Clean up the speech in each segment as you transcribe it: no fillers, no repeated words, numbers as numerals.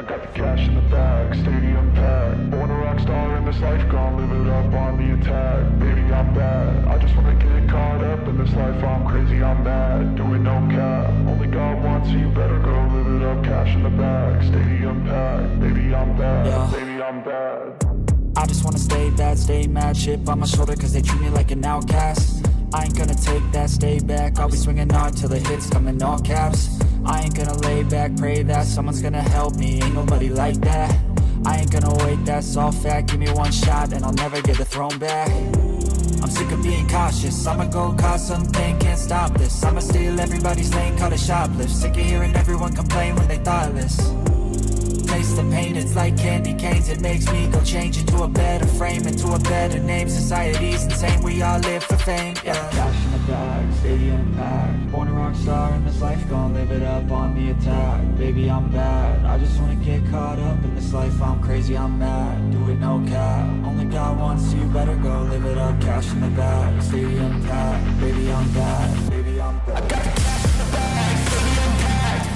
I got the cash in the bag, stadium packed. Born a rock star in this life, gon' live it up on the attack. Baby, I'm bad, I just wanna get caught up in this life. I'm crazy, I'm mad, doing no cap. Only God wants you, better go live it up. Cash in the bag, stadium packed. Baby, I'm bad, yeah. Baby, I'm bad. I just wanna stay bad, stay mad. Chip on my shoulder cause they treat me like an outcast. I ain't gonna take that, stay back. I'll be swinging hard till the hits come in all caps. I ain't gonna lay back, pray that someone's gonna help me. Ain't nobody like that. I ain't gonna wait, that's all fact. Give me one shot and I'll never get the throne back. I'm sick of being cautious, I'ma go cause something, can't stop this. I'ma steal everybody's lane, call it shoplift. Sick of hearing everyone complain when they thoughtless. Taste the pain, it's like candy canes. It makes me go change into a better frame, into a better name. Society's insane, we all live for fame, yeah. Cash in the bag, stadium packed. Born a rock star in this life, gon' live it up on the attack. Baby, I'm bad, I just wanna get caught up in this life. I'm crazy, I'm mad, do it no cap. Only God wants you, better go live it up. Cash in the bag, stadium packed. Baby, I'm bad, baby, I'm bad. I got the cash in the bag, stadium packed.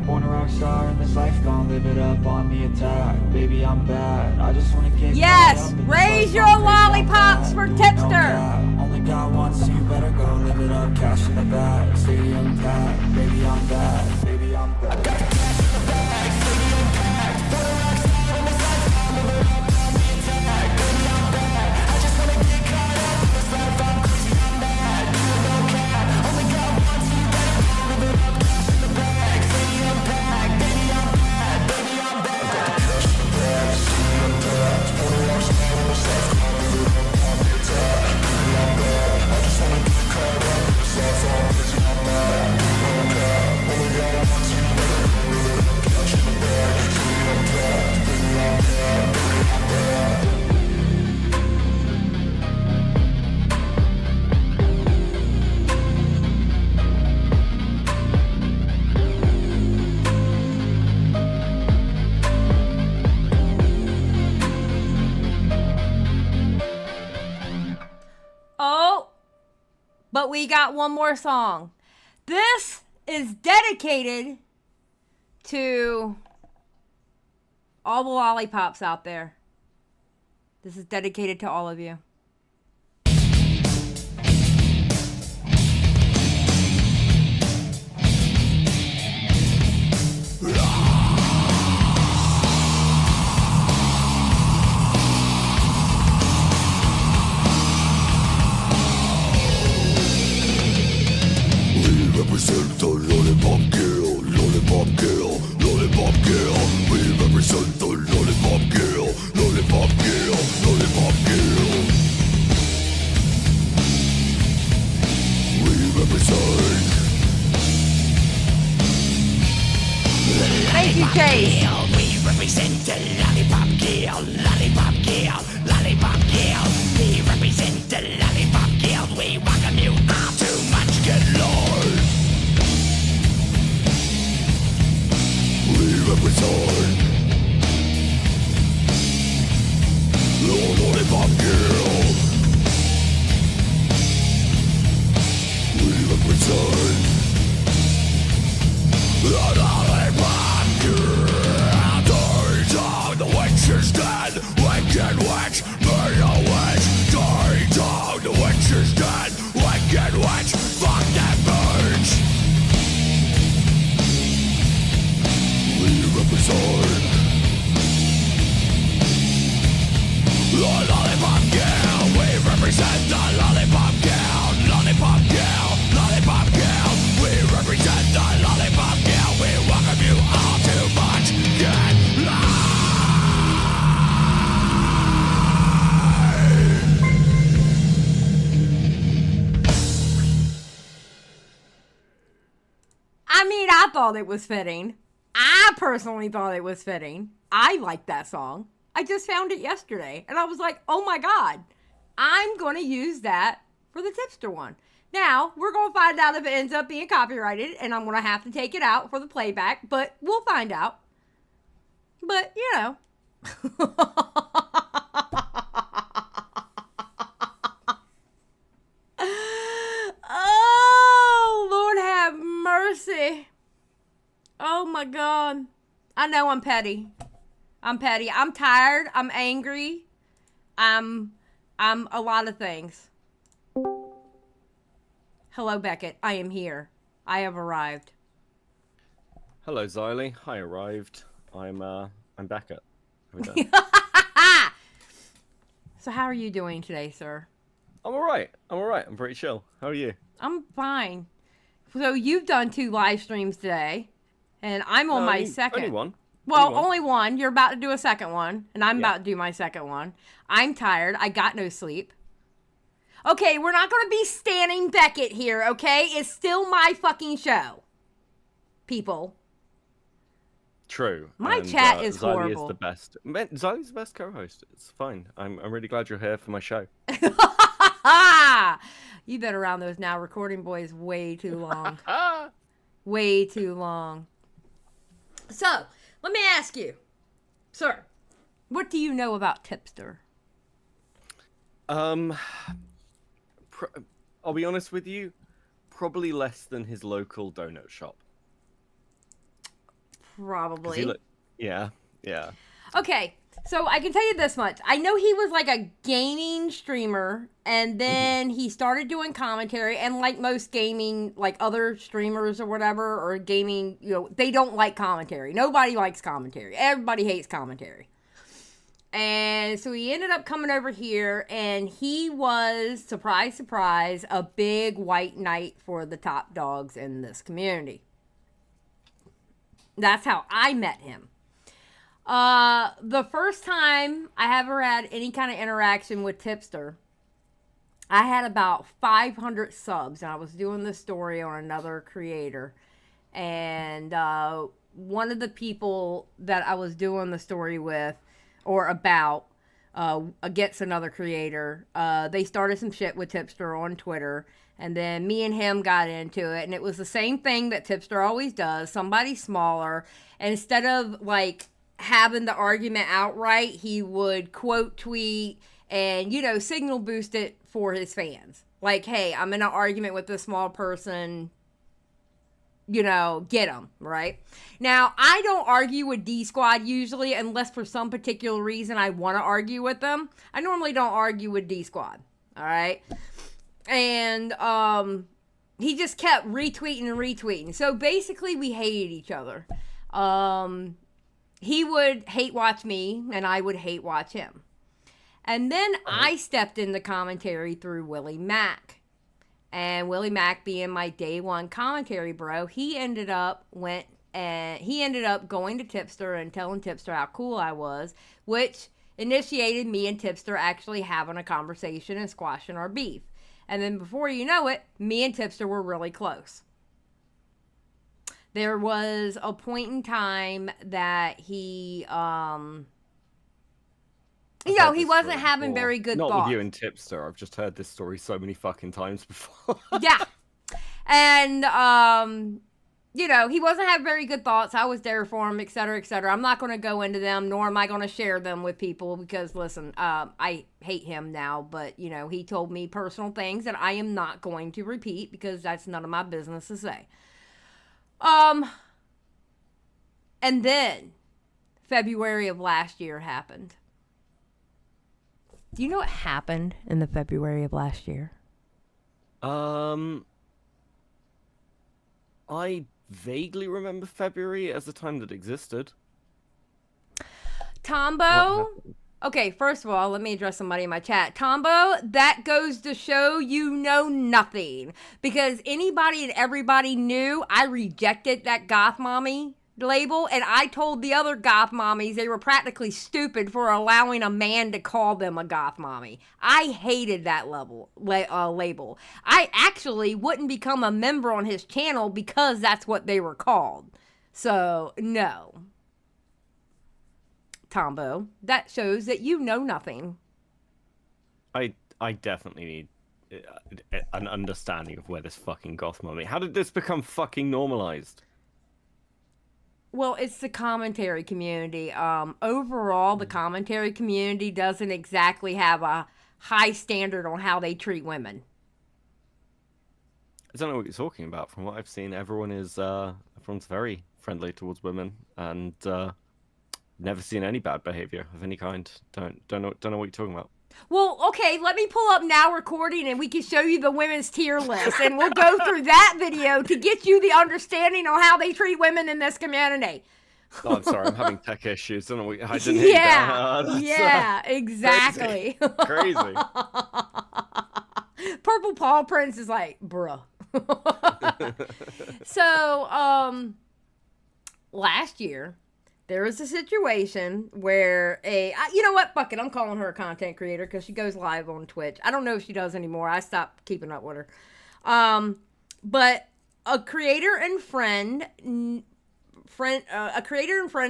Born a rock star in this life, gon' live it up. Yes! Raise your lollipops for Tipster! Only God wants you, better go live it up. Cash in the bag, stadium packed. Baby, I'm bad, baby, I'm bad. I got the cash in the bag, stadium packed. Born a rock star in this life, gon' live it up on the attack. Baby, I'm bad, I just wanna get caught up in this life. I'm crazy, I'm mad, do it no cap. Only God wants you, better go live it up. Cash in the bag, stadium packed. Baby, I'm bad, baby, I'm bad. I got the cash in the bag, stadium packed. Born a rock star in this life, gon' live it up on the attack. Baby, I'm bad, I just wanna get caught up in this life. I'm crazy, I'm mad, do it no cap. Only God wants you, better go live it up. Cash in the bag, stadium packed. Baby, I'm bad, baby, I'm bad. Oh, but we got one more song. This is dedicated to all the lollipops out there. This is dedicated to all of you. Represent the lollipop girl, lollipop girl, lollipop girl. We represent the lollipop girl, lollipop girl, lollipop girl. We represent. Thank you, Chase. We represent the lollipop girl, lollipop girl, lollipop girl. We represent the lollipop girl. We welcome you all to Much Get Lost. We represent the lollipop girl. We represent the lollipop girl. Turns out the witch is dead. Wicked witch, murder witch. Turns out the witch is dead. Wicked witch, fuck that bitch. We represent the lollipop girl. We represent the lollipop girl. Lollipop girl. thought it was fitting. I personally thought it was fitting. I like that song. I just found it yesterday. And I was like, oh my God, I'm going to use that for the Tipster one. Now, we're going to find out if it ends up being copyrighted. And I'm going to have to take it out for the playback. But we'll find out. But, you know. Oh, Lord have mercy. Oh my God. I know I'm petty. I'm petty. I'm tired. I'm angry. I'm a lot of things. Hello, Beckett. I am here. I have arrived. Hello, Xylie. I arrived. I'm Beckett. How we doing? So how are you doing today, sir? I'm alright. I'm pretty chill. How are you? I'm fine. So you've done 2 live streams today, and I'm on my second. Only one. Well, only one. You're about to do a second one, and I'm about to do my second one. I'm tired. I got no sleep. Okay, we're not going to be standing Beckett here, okay? It's still my fucking show. People. True. My chat is Xylie horrible. is the best. Xylie's the best co-host. It's fine. I'm really glad you're here for my show. You've been around those now recording boys way too long. Way too long. So, let me ask you, sir, what do you know about Tipster? I'll be honest with you, probably less than his local donut shop. Probably. Yeah. Okay, so I can tell you this much. I know he was like a gaming streamer, and then he started doing commentary, and like most gaming, like other streamers or whatever, or gaming, you know, they don't like commentary. Nobody likes commentary. Everybody hates commentary. And so he ended up coming over here, and he was, surprise, surprise, a big white knight for the top dogs in this community. That's how I met him. The first time I ever had any kind of interaction with Tipster, I had about 500 subs, and I was doing this story on another creator. And one of the people that I was doing the story with, or about, against another creator, they started some shit with Tipster on Twitter. And then me and him got into it, and it was the same thing that Tipster always does. Somebody smaller, and instead of like having the argument outright, he would quote tweet and, you know, signal boost it for his fans. Like, hey, I'm in an argument with this small person, you know, get them, right? Now, I don't argue with D Squad usually, unless for some particular reason I want to argue with them. I normally don't argue with D Squad, all right? And he just kept retweeting and retweeting. So basically we hated each other. He would hate watch me, and I would hate watch him. And then I stepped into commentary through Willie Mack. And Willie Mack, being my day one commentary bro, he ended up going to Tipster and telling Tipster how cool I was, which initiated me and Tipster actually having a conversation and squashing our beef. And then before you know it, me and Tipster were really close. There was a point in time that he, he wasn't having very good thoughts. Not with you and Tipster. I've just heard this story so many fucking times before. Yeah. And, you know, he wasn't having very good thoughts. I was there for him, et cetera, et cetera. I'm not going to go into them, nor am I going to share them with people because, listen, I hate him now. But, you know, he told me personal things that I am not going to repeat because that's none of my business to say. And then February of last year happened. Do you know what happened in the February of last year? I vaguely remember February as a time that existed. Tombo, okay, first of all, let me address somebody in my chat. Tombo, that goes to show you know nothing. Because anybody and everybody knew I rejected that goth mommy label, and I told the other goth mommies they were practically stupid for allowing a man to call them a goth mommy. I hated that label. I actually wouldn't become a member on his channel because that's what they were called. So, no. Tombo, that shows that you know nothing. I definitely need an understanding of where this fucking goth mommy. How did this become fucking normalized? Well, it's the commentary community. Overall, the commentary community doesn't exactly have a high standard on how they treat women. I don't know what you're talking about. From what I've seen, everyone's very friendly towards women, and never seen any bad behavior of any kind. Don't know what you're talking about. Well, okay, let me pull up Now Recording and we can show you the women's tier list. And we'll go through that video to get you the understanding on how they treat women in this community. Oh, I'm sorry, I'm having tech issues. I didn't hear that. Yeah, exactly. Crazy. Purple Paw Prince is like, bruh. So, last year, there was a situation where you know what? Fuck it. I'm calling her a content creator because she goes live on Twitch. I don't know if she does anymore. I stopped keeping up with her. But a creator and friend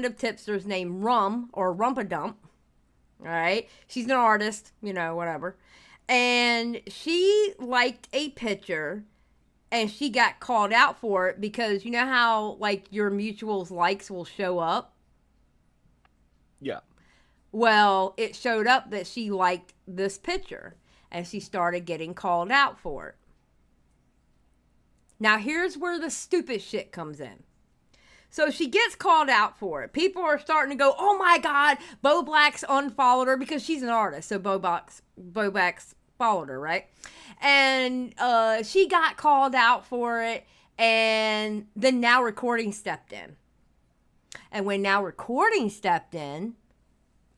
of Tipster's named Rum or Rumpadump. All right. She's an artist, whatever. And she liked a picture and she got called out for it because you know how like your mutuals likes will show up? Yeah. Well, it showed up that she liked this picture and she started getting called out for it. Now, here's where the stupid shit comes in. So she gets called out for it. People are starting to go, oh my God, Bo Black's unfollowed her because she's an artist. So Bo Black's followed her, right? And she got called out for it. And then Now Recording stepped in. And when Now Recording stepped in,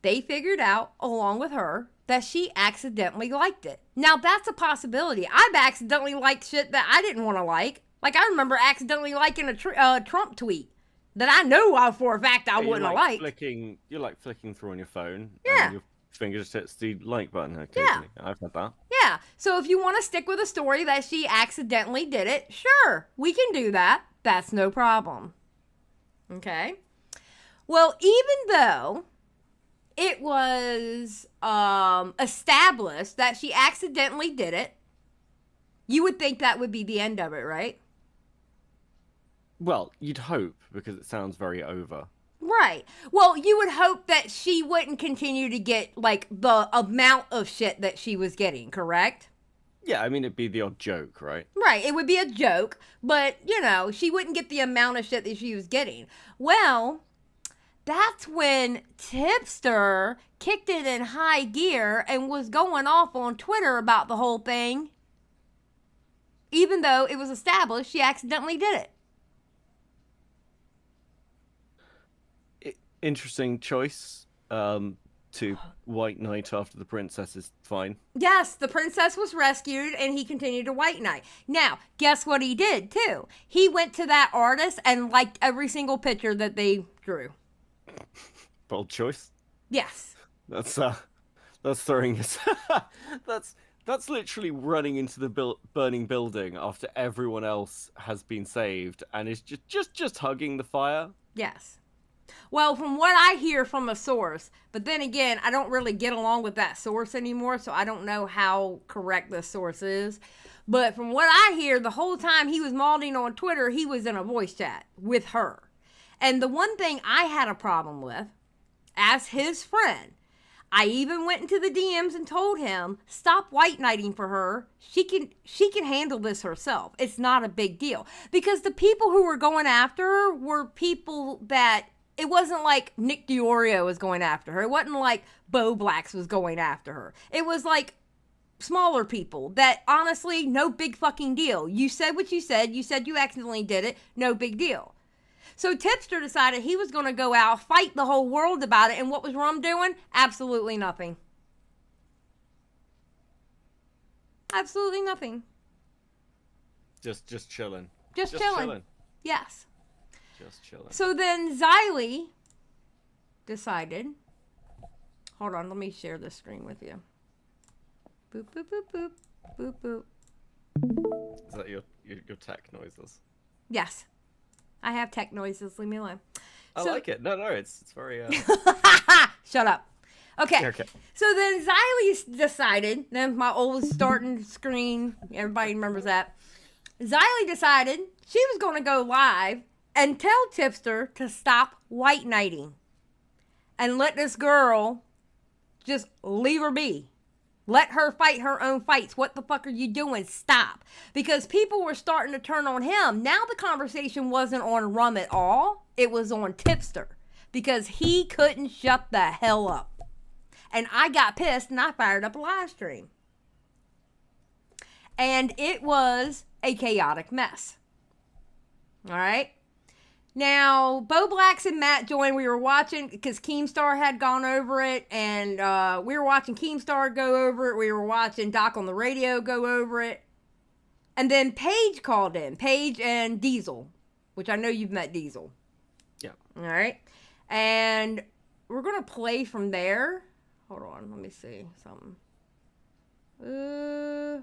they figured out, along with her, that she accidentally liked it. Now, that's a possibility. I've accidentally liked shit that I didn't want to like. Like, I remember accidentally liking a Trump tweet that I know for a fact I wouldn't have liked. You're like flicking through on your phone. Yeah. And your finger just hits the like button occasionally. Yeah. I've had that. Yeah. So if you want to stick with a story that she accidentally did it, sure, we can do that. That's no problem. Okay? Well, even though it was established that she accidentally did it, you would think that would be the end of it, right? Well, you'd hope, because it sounds very over. Right. Well, you would hope that she wouldn't continue to get, like, the amount of shit that she was getting, correct? Yeah, I mean, it'd be the odd joke, right? Right. It would be a joke, but, she wouldn't get the amount of shit that she was getting. Well, that's when Tipster kicked it in high gear and was going off on Twitter about the whole thing, even though it was established she accidentally did it. Interesting choice to white knight after the princess is fine. Yes, the princess was rescued and he continued to white knight. Now, guess what he did too? He went to that artist and liked every single picture that they drew. Bold choice. Yes. That's throwing us. That's literally running into the burning building after everyone else has been saved and is just hugging the fire. Yes. Well, from what I hear from a source, but then again, I don't really get along with that source anymore, so I don't know how correct the source is. But from what I hear, the whole time he was modding on Twitter, he was in a voice chat with her. And the one thing I had a problem with, as his friend, I even went into the DMs and told him, stop white knighting for her. She can handle this herself. It's not a big deal. Because the people who were going after her were people that, it wasn't like Nick Diorio was going after her. It wasn't like Bo Blacks was going after her. It was like smaller people that, honestly, no big fucking deal. You said what you said. You said you accidentally did it. No big deal. So Tipster decided he was going to go out, fight the whole world about it. And what was Rum doing? Absolutely nothing. Absolutely nothing. Just chilling. Just chilling. Yes. Just chilling. So then Xylie decided. Hold on, let me share this screen with you. Boop, boop, boop, boop, boop, boop. Is that your tech noises? Yes. I have tech noises. Leave me alone. I like it. No, it's very. Shut up. Okay. Okay. So then Xylie decided, then my old starting screen, everybody remembers that. Xylie decided she was going to go live and tell Tipster to stop white knighting and let this girl just leave her be. Let her fight her own fights. What the fuck are you doing? Stop. Because people were starting to turn on him. Now the conversation wasn't on Rum at all. It was on Tipster. Because he couldn't shut the hell up. And I got pissed and I fired up a live stream. And it was a chaotic mess. All right. Now, Bo Blacks and Matt joined. We were watching because Keemstar had gone over it. And we were watching Keemstar go over it. We were watching Doc on the radio go over it. And then Paige called in. Paige and Diesel. Which I know you've met Diesel. Yeah. All right. And we're going to play from there. Hold on. Let me see something. I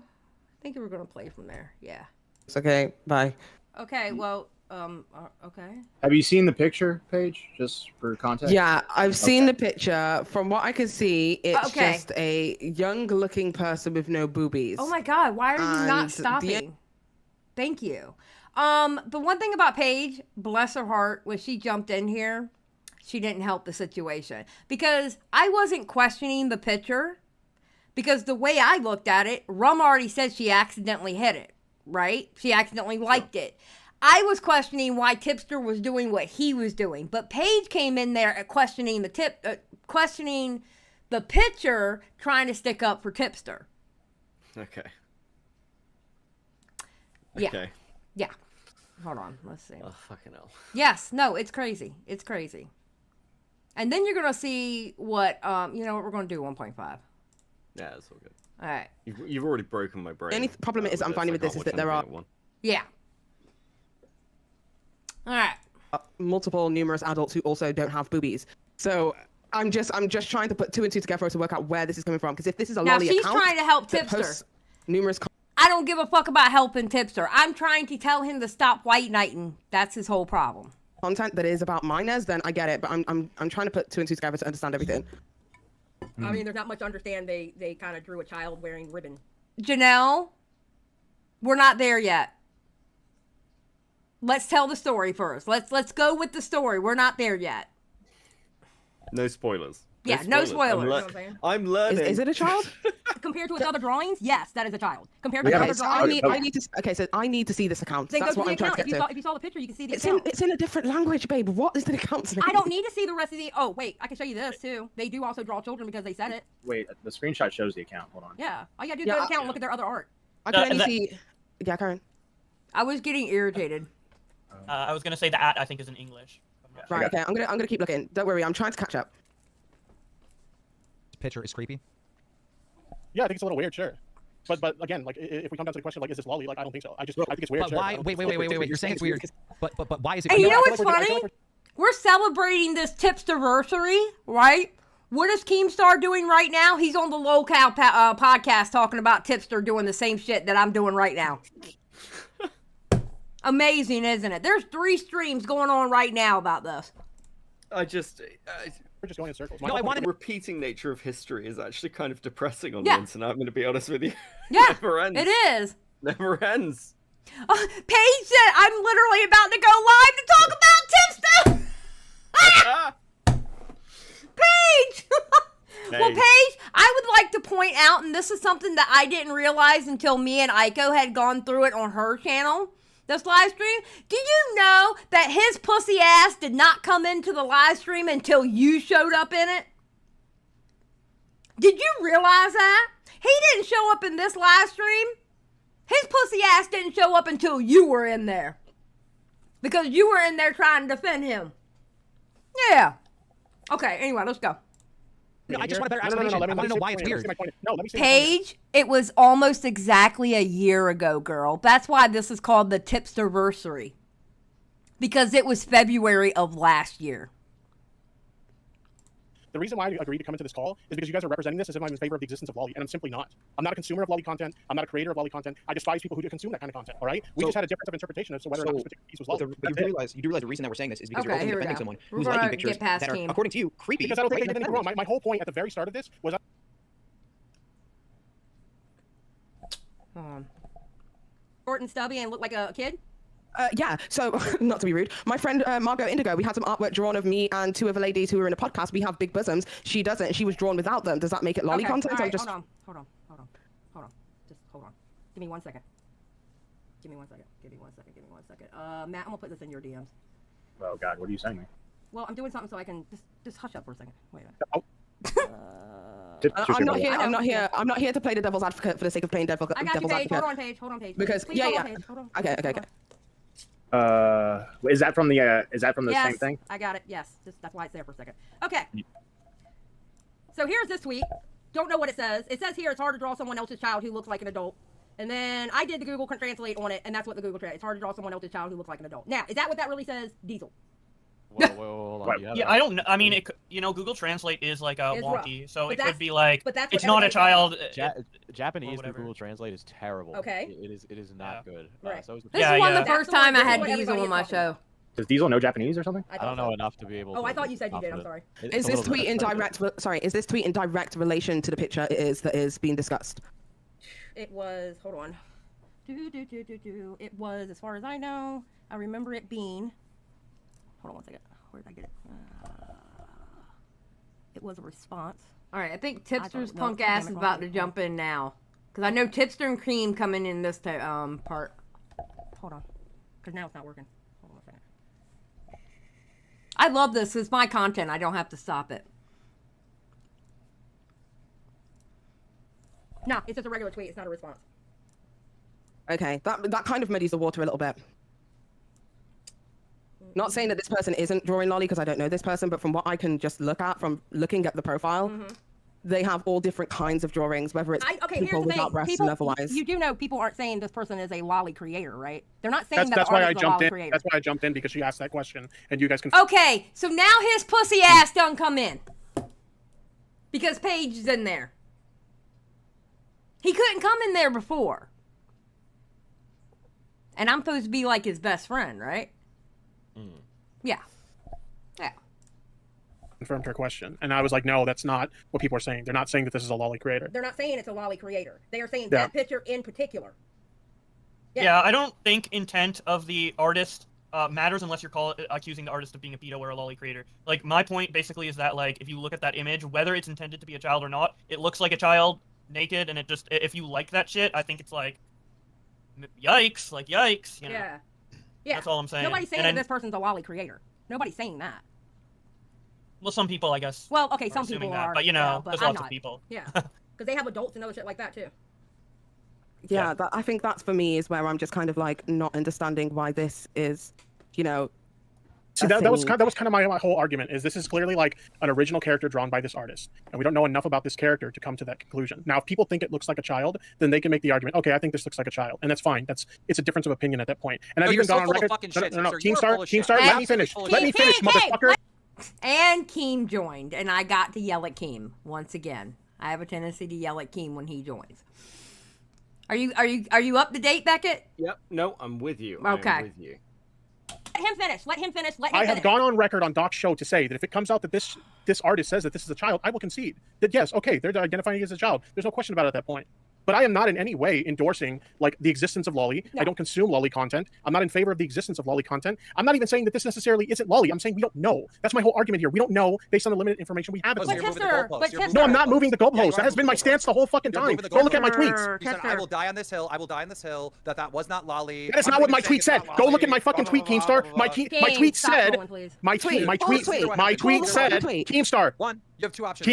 think we're going to play from there. Yeah. It's okay. Bye. Okay. Well, okay. Have you seen the picture, Paige? Just for context. Yeah, I've seen the picture. From what I can see, it's Okay. just a young-looking person with no boobies. Oh my God. Why are you not And stopping? Thank you. The one thing about Paige, bless her heart, when she jumped in here, she didn't help the situation because I wasn't questioning the picture because the way I looked at it, Rum already said she accidentally hit it, right? She accidentally liked it. I was questioning why Tipster was doing what he was doing, but Paige came in there at questioning the picture, trying to stick up for Tipster. Okay. Yeah. Okay. Yeah. Hold on. Let's see. Oh, fucking hell. Yes. No, it's crazy. It's crazy. And then you're going to see what, you know what, we're going to do 1.5. Yeah, that's all good. All right. You've already broken my brain. The only problem is I'm finding with this is that there are Yeah. All right. multiple numerous adults who also don't have boobies. So I'm just trying to put two and two together to work out where this is coming from. Because if this is a Now lolly she's account trying to help that Tipster. posts numerous I don't give a fuck about helping Tipster. I'm trying to tell him to stop white knighting. That's his whole problem. content that is about minors, then I get it. But I'm trying to put two and two together to understand everything. I mean, there's not much to understand. They kind of drew a child wearing ribbon. Janelle, we're not there yet. Let's tell the story first. Let's go with the story. We're not there yet. No spoilers. Yeah, no spoilers. I'm learning. Is it a child? Compared to its other drawings, yes, that is a child. Compared to Yeah, the other So drawings, I need to. Okay, so I need to see this account. then go That's to what the I'm trying account. to get to. If you saw the picture, you can see the It's account. in a different language, babe. What is the account's name? I don't need to see the rest of the. Oh wait, I can show you this too. They do also draw children because they said it. Wait, the screenshot shows the account. Hold on. Yeah, all you gotta do is Yeah, go to the account and look at their other art. I can only that- see. Yeah, Karen. I was getting irritated. I was gonna say the at I think is in English. Right. Okay. I'm gonna keep looking. Don't worry. I'm trying to catch up. This picture is creepy. Yeah, I think it's a little weird, sure. But again, like if we come down to the question, like, is this lolly? Like, I don't think so. I think it's weird. But sure. why? Wait. You're saying it's weird. But why is it? And you weird? know I what's feel like funny? I feel like We're celebrating this Tipsterversary, right? What is Keemstar doing right now? He's on the locale podcast talking about Tipster doing the same shit that I'm doing right now. Amazing, isn't it? There's 3 streams going on right now about this. I just. we're just going in circles. No, I wanted The repeating nature of history is actually kind of depressing on Yeah. the internet. I'm going to be honest with you. Yeah, Never ends. it is. Never ends. Paige said, I'm literally about to go live to talk about Tipster. Paige! Well, Paige, I would like to point out, and this is something that I didn't realize until me and Aiko had gone through it on her channel, this live stream. Do you know that his pussy ass did not come into the live stream until you showed up in it? Did you realize that? He didn't show up in this live stream. His pussy ass didn't show up until you were in there. Because you were in there trying to defend him. Yeah. Okay, anyway, let's go. No, I just want a better explanation. I want to know why it's weird. No, let me see. Paige, it was almost exactly a year ago, girl. That's why this is called the Tipsterversary. Because it was February of last year. The reason why I agreed to come into this call is because you guys are representing this as if I'm in favor of the existence of lolly, and I'm simply not. I'm not a consumer of lolly content. I'm not a creator of lolly content. I despise people who do consume that kind of content. All right? We just had a difference of interpretation as to whether or not this particular piece was lolly. But you do realize the reason that we're saying this is because you're Okay, also here we defending go. someone We're who's gonna liking get pictures past that are, Team. according to you, creepy. Because I don't think I right? did anything wrong. My whole point at the very start of this was. Short and stubby and look like a kid? Yeah, so not to be rude, my friend Margot Indigo, we had some artwork drawn of me and two other ladies who were in a podcast. We have big bosoms. She doesn't. She was drawn without them. Does that make it lolly Okay, content? all right, Just... hold on. Just hold on. Give me 1 second. Give me one second. Matt, I'm gonna put this in your DMs. Oh God, what are you saying? Well, I'm doing something so I can just hush up for a second. Wait a minute. Oh. I'm not here to play the devil's advocate for the sake of playing devil's I got you, advocate. Paige. Hold on, Paige. Because Please, yeah, hold yeah. on, Paige. Hold on. Okay. Is that from the Yes, same thing? I got it. Yes, that's why it's there for a second. Okay. So here's this tweet. Don't know what it says. It says here it's hard to draw someone else's child who looks like an adult. And then I did the Google Translate on it, and that's what the Google Translate. It's hard to draw someone else's child who looks like an adult. Now, is that what that really says? Diesel. Whoa, hold on. Yeah, I don't know. I mean, Google Translate is like a It's wonky, rough. so But it that's- could be like but that's it's what not a everybody child. Japanese whatever. Google Translate is terrible. Okay. It is not good. Right. So is the This Yeah, is one yeah. the first Oh, time I That's had what Diesel everybody on my is talking show. Does Diesel know Japanese or something? I don't know enough to be able. Oh, to I thought you said you did. I'm confident. sorry. Is It's a this little tweet bit in frustrating. direct? Sorry, is this tweet in direct relation to the picture it is that is being discussed? It was, hold on. It was, as far as I know, I remember it being, hold on 1 second. Where did I get it? It was a response. All right, I think Tipster's no, punk damn ass it, is wrong about one. to jump in now. Because I know Tipster and Cream coming in this part. Hold on. Because now it's not working. Hold on 1 second. I love this. It's my content. I don't have to stop it. No, it's just a regular tweet. It's not a response. Okay, that kind of muddies the water a little bit. Not saying that this person isn't drawing lolly because I don't know this person, but from what I can just look at from looking at the profile, they have all different kinds of drawings, whether it's Okay, people here's the without thing. breasts and otherwise. You do know people aren't saying this person is a lolly creator, right? They're not saying That's that why the I artist is a jumped lolly in. creator. That's why I jumped in because she asked that question, and you guys can. Okay, so now his pussy ass done come in. Because Paige is in there. He couldn't come in there before. And I'm supposed to be like his best friend, right? Yeah. Yeah. Confirmed her question, and I was like, no, that's not what people are saying. They're not saying that this is a lolly creator. They're not saying it's a lolly creator. They are saying Yeah. that picture in particular. Yeah, I don't think intent of the artist matters unless you're accusing the artist of being a pedo or a lolly creator. Like, my point basically is that, like, if you look at that image, whether it's intended to be a child or not, it looks like a child naked, and it just, if you like that shit, I think it's like, yikes, you know. Yeah. That's all I'm saying. Nobody's saying And that this person's a lolly creator. Nobody's saying that. Well, some people, I guess. Well, okay, are some assuming people that, are. but you know, yeah, but there's I'm lots not. of people. Yeah. Because they have adults and other shit like that, too. Yeah, I think that's for me is where I'm just kind of like not understanding why this is, you know. See, that was kind of my whole argument. Is this is clearly like an original character drawn by this artist, and we don't know enough about this character to come to that conclusion. Now, if people think it looks like a child, then they can make the argument. Okay, I think this looks like a child, and that's fine. It's a difference of opinion at that point. And I've even gone on record. No, Keemstar, let me finish. Let me finish, motherfucker. And Keem joined, and I got to yell at Keem once again. I have a tendency to yell at Keem when he joins. Are you up to date, Beckett? Yep. No, I'm with you. Okay. I'm with you. Let him finish. Let him finish. I have gone on record on Doc's show to say that if it comes out that this artist says that this is a child, I will concede that yes, okay, they're identifying it as a child. There's no question about it at that point. But I am not in any way endorsing like the existence of lolly. No. I don't consume lolly content. I'm not in favor of the existence of lolly content. I'm not even saying that this necessarily isn't lolly. I'm saying we don't know. That's my whole argument here. We don't know based on the limited information we have. But Tipster, No, I'm not moving the goalpost. That has been my stance the whole fucking time. Go look at my tweets. You said, I will die on this hill. I will die on this hill. That was not lolly. That is not what my tweet said. Go look at my fucking tweet, Keemstar. My tweet said. My tweet said. Keemstar. One, you have two options.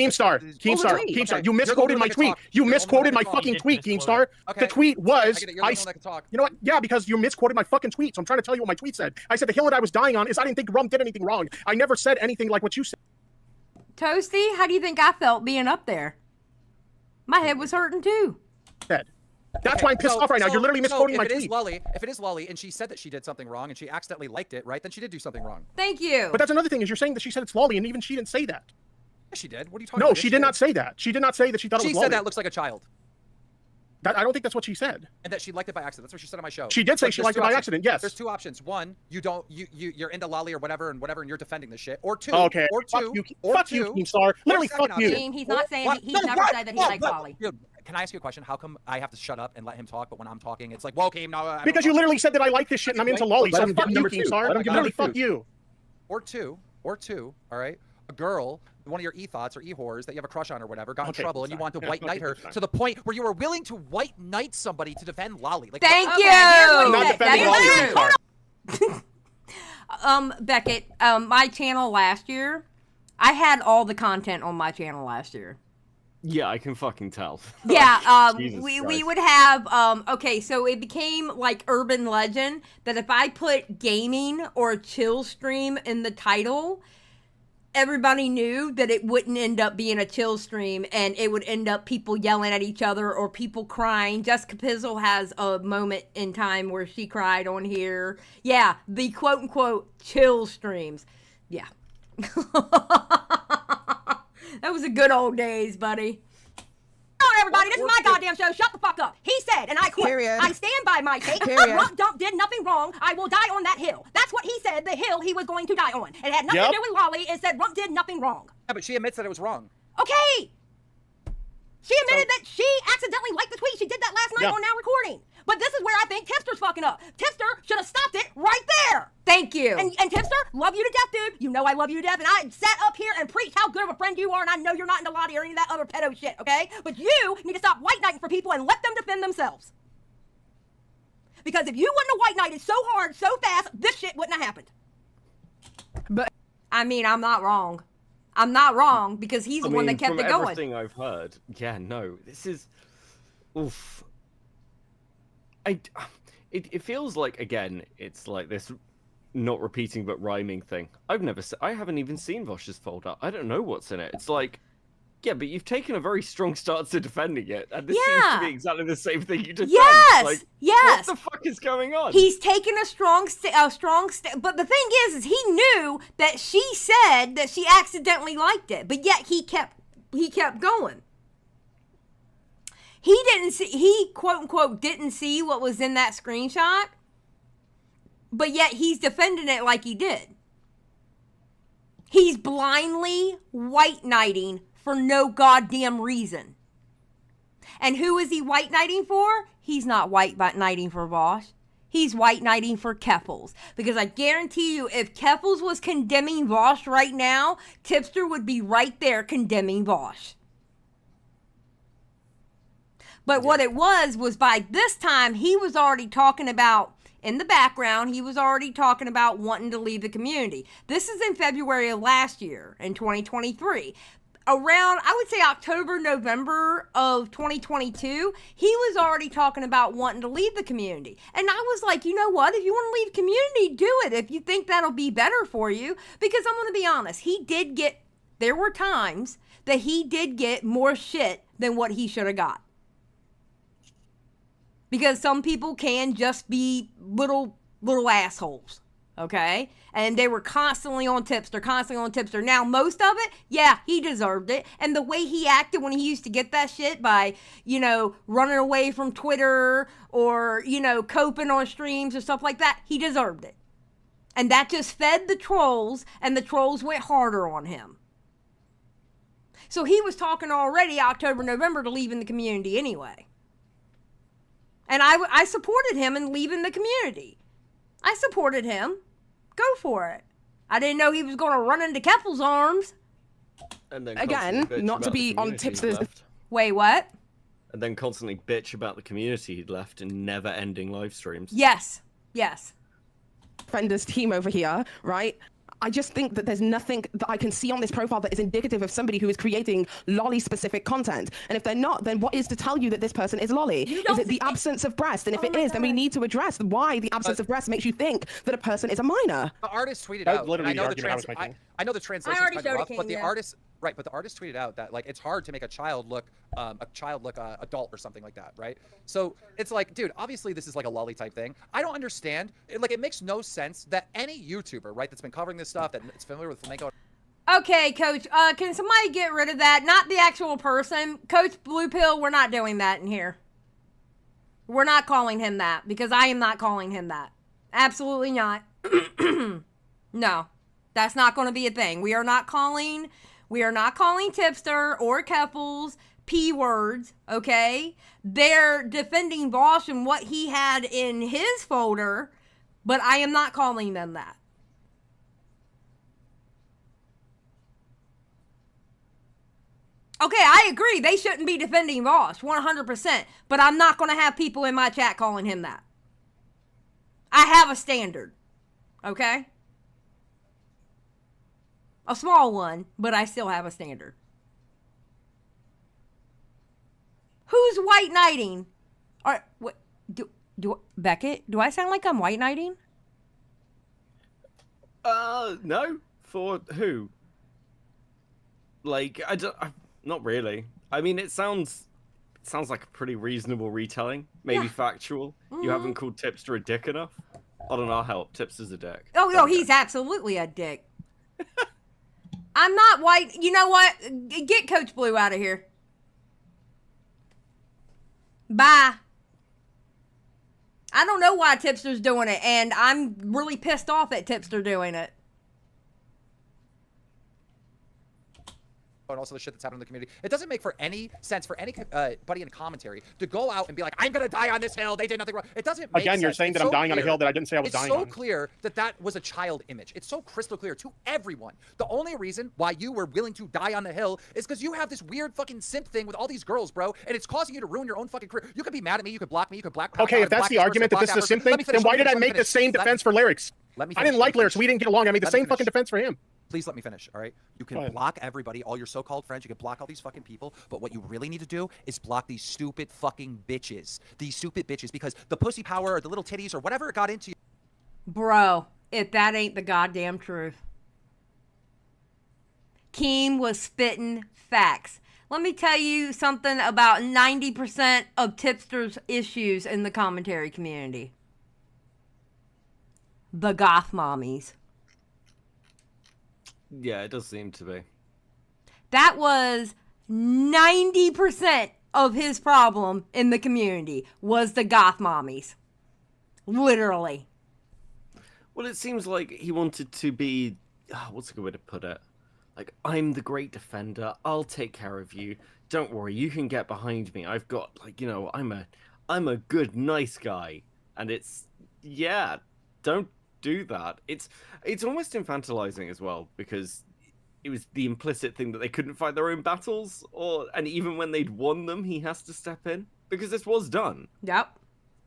Keemstar. You misquoted my tweet. You misquoted my fucking tweet, Keemstar. The tweet was. You know what? Yeah, because you misquoted my fucking tweet. So I'm trying to tell you what my tweet said. I said the hill that I was dying on is I didn't think Rum did anything wrong. I never said anything like what you said. Toasty, how do you think I felt being up there? My head was hurting too. That's Okay, why I'm pissed off right now. You're literally misquoting my tweet. tweet. If it is Lolly, and she said that she did something wrong, and she accidentally liked it, right? Then she did do something wrong. Thank you. But that's another thing, is you're saying that she said it's lolly, and even she didn't say that. Yeah, she did. What are you talking No, about? she did not say that. She did not say that she thought it was She lolly. said that looks like a child. I don't think that's what she said. And that she liked it by accident. That's what she said on my show. She did say Look, she there's liked it two by options. accident, yes. There's two options. One, you're into lolly or whatever, and you're defending this shit. Or two, Okay. or Fuck two, you, or fuck two. you, Keemstar. Literally, second fuck you. option. Team, he's not saying What? he's No, never what? said that he What? liked What? lolly. Dude, can I ask you a question? How come I have to shut up and let him talk, but when I'm talking, it's like, well, okay, no. I don't Because you know. literally said that I like this shit and I'm into lolly, Let so him fuck give you, number two. Keemstar. Let him give Literally, number fuck two. you. Or two, all right? A girl, one of your e-thoughts or e-whores that you have a crush on or whatever, got in Okay, trouble and you fine. want to Yeah, white okay, knight her fine. to the point where you were willing to white knight somebody to defend Lolly. Like, Thank what? you. I'm not That defending is lolly, true. Keemstar. Beckett, my channel last year, I had all the content on my channel last year. Yeah, I can fucking tell. Yeah, Jesus we Christ. would have, okay, so it became like urban legend that if I put gaming or chill stream in the title, everybody knew that it wouldn't end up being a chill stream and it would end up people yelling at each other or people crying. Jessica Pizzle has a moment in time where she cried on here. Yeah, the quote-unquote chill streams. Yeah. That was the good old days, buddy. Hello, everybody. This is my goddamn show. Shut the fuck up. He said, and I quote, Period. I stand by my take. Period. Rump Dump did nothing wrong. I will die on that hill. That's what he said, the hill he was going to die on. It had nothing Yep. to do with Lolly. It said Rump did nothing wrong. Yeah, but she admits that it was wrong. Okay. She admitted that she accidentally liked the tweet. She did that last night Yeah. on Now Recording. But this is where I think Tipster's fucking up. Tipster should have stopped it right there. Thank you. And Tipster, love you to death, dude. You know I love you to death. And I sat up here and preached how good of a friend you are. And I know you're not into Lottie or any of that other pedo shit, okay? But you need to stop white knighting for people and let them defend themselves. Because if you wouldn't have white knighted so hard, so fast, this shit wouldn't have happened. But I mean, I'm not wrng. I'm not wrong because he's the one that kept from it going. everything I've heard, yeah, no, this is, oof. It feels like, again, it's like this not repeating but rhyming thing. I haven't even seen vaush's folder. I don't know what's in it. It's like, yeah, but you've taken a very strong stance to defending it, and this seems to be exactly the same thing you defend. Yes, like, yes. What the fuck is going on? He's taken a strong but the thing is he knew that she said that she accidentally liked it, but yet he kept going. He quote unquote didn't see what was in that screenshot, but yet he's defending it like he did. He's blindly white knighting for no goddamn reason. And who is he white knighting for? He's not white knighting for Vaush. He's white knighting for Keffels. Because I guarantee you, if Keffels was condemning Vaush right now, Tipster would be right there condemning Vaush. But what it was by this time, he was already talking about, in the background, he was already talking about wanting to leave the community. This is in February of last year, in 2023. Around, I would say October, November of 2022, he was already talking about wanting to leave the community. And I was like, you know what? If you want to leave community, do it. If you think that'll be better for you. Because I'm going to be honest, there were times that he did get more shit than what he should have got. Because some people can just be little assholes, okay? And they were constantly on Tipster. Now, most of it, yeah, he deserved it. And the way he acted when he used to get that shit by, running away from Twitter or, coping on streams or stuff like that, he deserved it. And that just fed the trolls, and the trolls went harder on him. So he was talking already October, November to leaving the community anyway. And I supported him in leaving the community. I supported him. Go for it. I didn't know he was going to run into Keppel's arms. And then again, constantly bitch not to about be the on community he'd Tipster's. left. Wait, what? And then constantly bitch about the community he'd left and never-ending live streams. Yes. Defenders team over here, right? I just think that there's nothing that I can see on this profile that is indicative of somebody who is creating lolly-specific content. And if they're not, then what is to tell you that this person is lolly? Is it the absence of breast? And if it is, then we need to address why the absence of breast makes you think that a person is a minor. The artist tweeted That was out. literally I know the argument I was making. I know the translation I already is kind of showed rough, it, but King, the yeah. Right, but the artist tweeted out that like it's hard to make a child look adult or something like that, right? So it's like, dude, obviously this is like a lolly type thing. I don't understand. It makes no sense that any YouTuber, right, that's been covering this stuff, that it's familiar with flamenco. Okay, Coach, can somebody get rid of that? Not the actual person. Coach Blue Pill, we're not doing that in here. We're not calling him that, because I am not calling him that. Absolutely not. No, that's not going to be a thing. We are not calling Tipster or Keppels P words, okay? They're defending vaush and what he had in his folder, but I am not calling them that. Okay, I agree. They shouldn't be defending vaush, 100%. But I'm not going to have people in my chat calling him that. I have a standard, okay? A small one, but I still have a standard. Who's white knighting? Or what? Do Beckett? Do I sound like I'm white knighting? No. For who? Like, not really. I mean, it sounds like a pretty reasonable retelling. Maybe factual. You haven't called Tipster a dick enough. I don't know. I'll help. Tipster's a dick. Oh, no, he's absolutely a dick. I'm not white. You know what? Get Coach Blue out of here. Bye. I don't know why Tipster's doing it, and I'm really pissed off at Tipster doing it. And also the shit that's happening in the community. It doesn't make for any sense for anybody in commentary to go out and be like, I'm gonna die on this hill. They did nothing wrong. It doesn't make Again, sense. you're saying that I'm dying on a hill that I didn't say I was dying on. It's so clear that that was a child image. It's so crystal clear to everyone. The only reason why you were willing to die on the hill is because you have this weird fucking simp thing with all these girls, bro, and it's causing you to ruin your own fucking career. You could be mad at me. You could block me. You could black. Okay, if that's the argument that this is a simp thing, then why did I make the same defense for Lyrics? I didn't like Lyrics. We didn't get along. I made the same fucking defense for him. Please let me finish, all right? You can block everybody, all your so-called friends. You can block all these fucking people. But what you really need to do is block these stupid fucking bitches. These stupid bitches, because the pussy power or the little titties or whatever it got into you. Bro, if that ain't the goddamn truth. Keem was spitting facts. Let me tell you something about 90% of Tipster's issues in the commentary community. The goth mommies. Yeah, it does seem to be. That was 90% of his problem in the community was the goth mommies. Literally. Well, it seems like he wanted to be, what's a good way to put it? Like, I'm the great defender. I'll take care of you. Don't worry, you can get behind me. I've got, like, you know, I'm a good, nice guy. And it's, yeah, don't do that. It's almost infantilizing as well, because it was the implicit thing that they couldn't fight their own battles, and even when they'd won them, he has to step in, because this was done. Yep.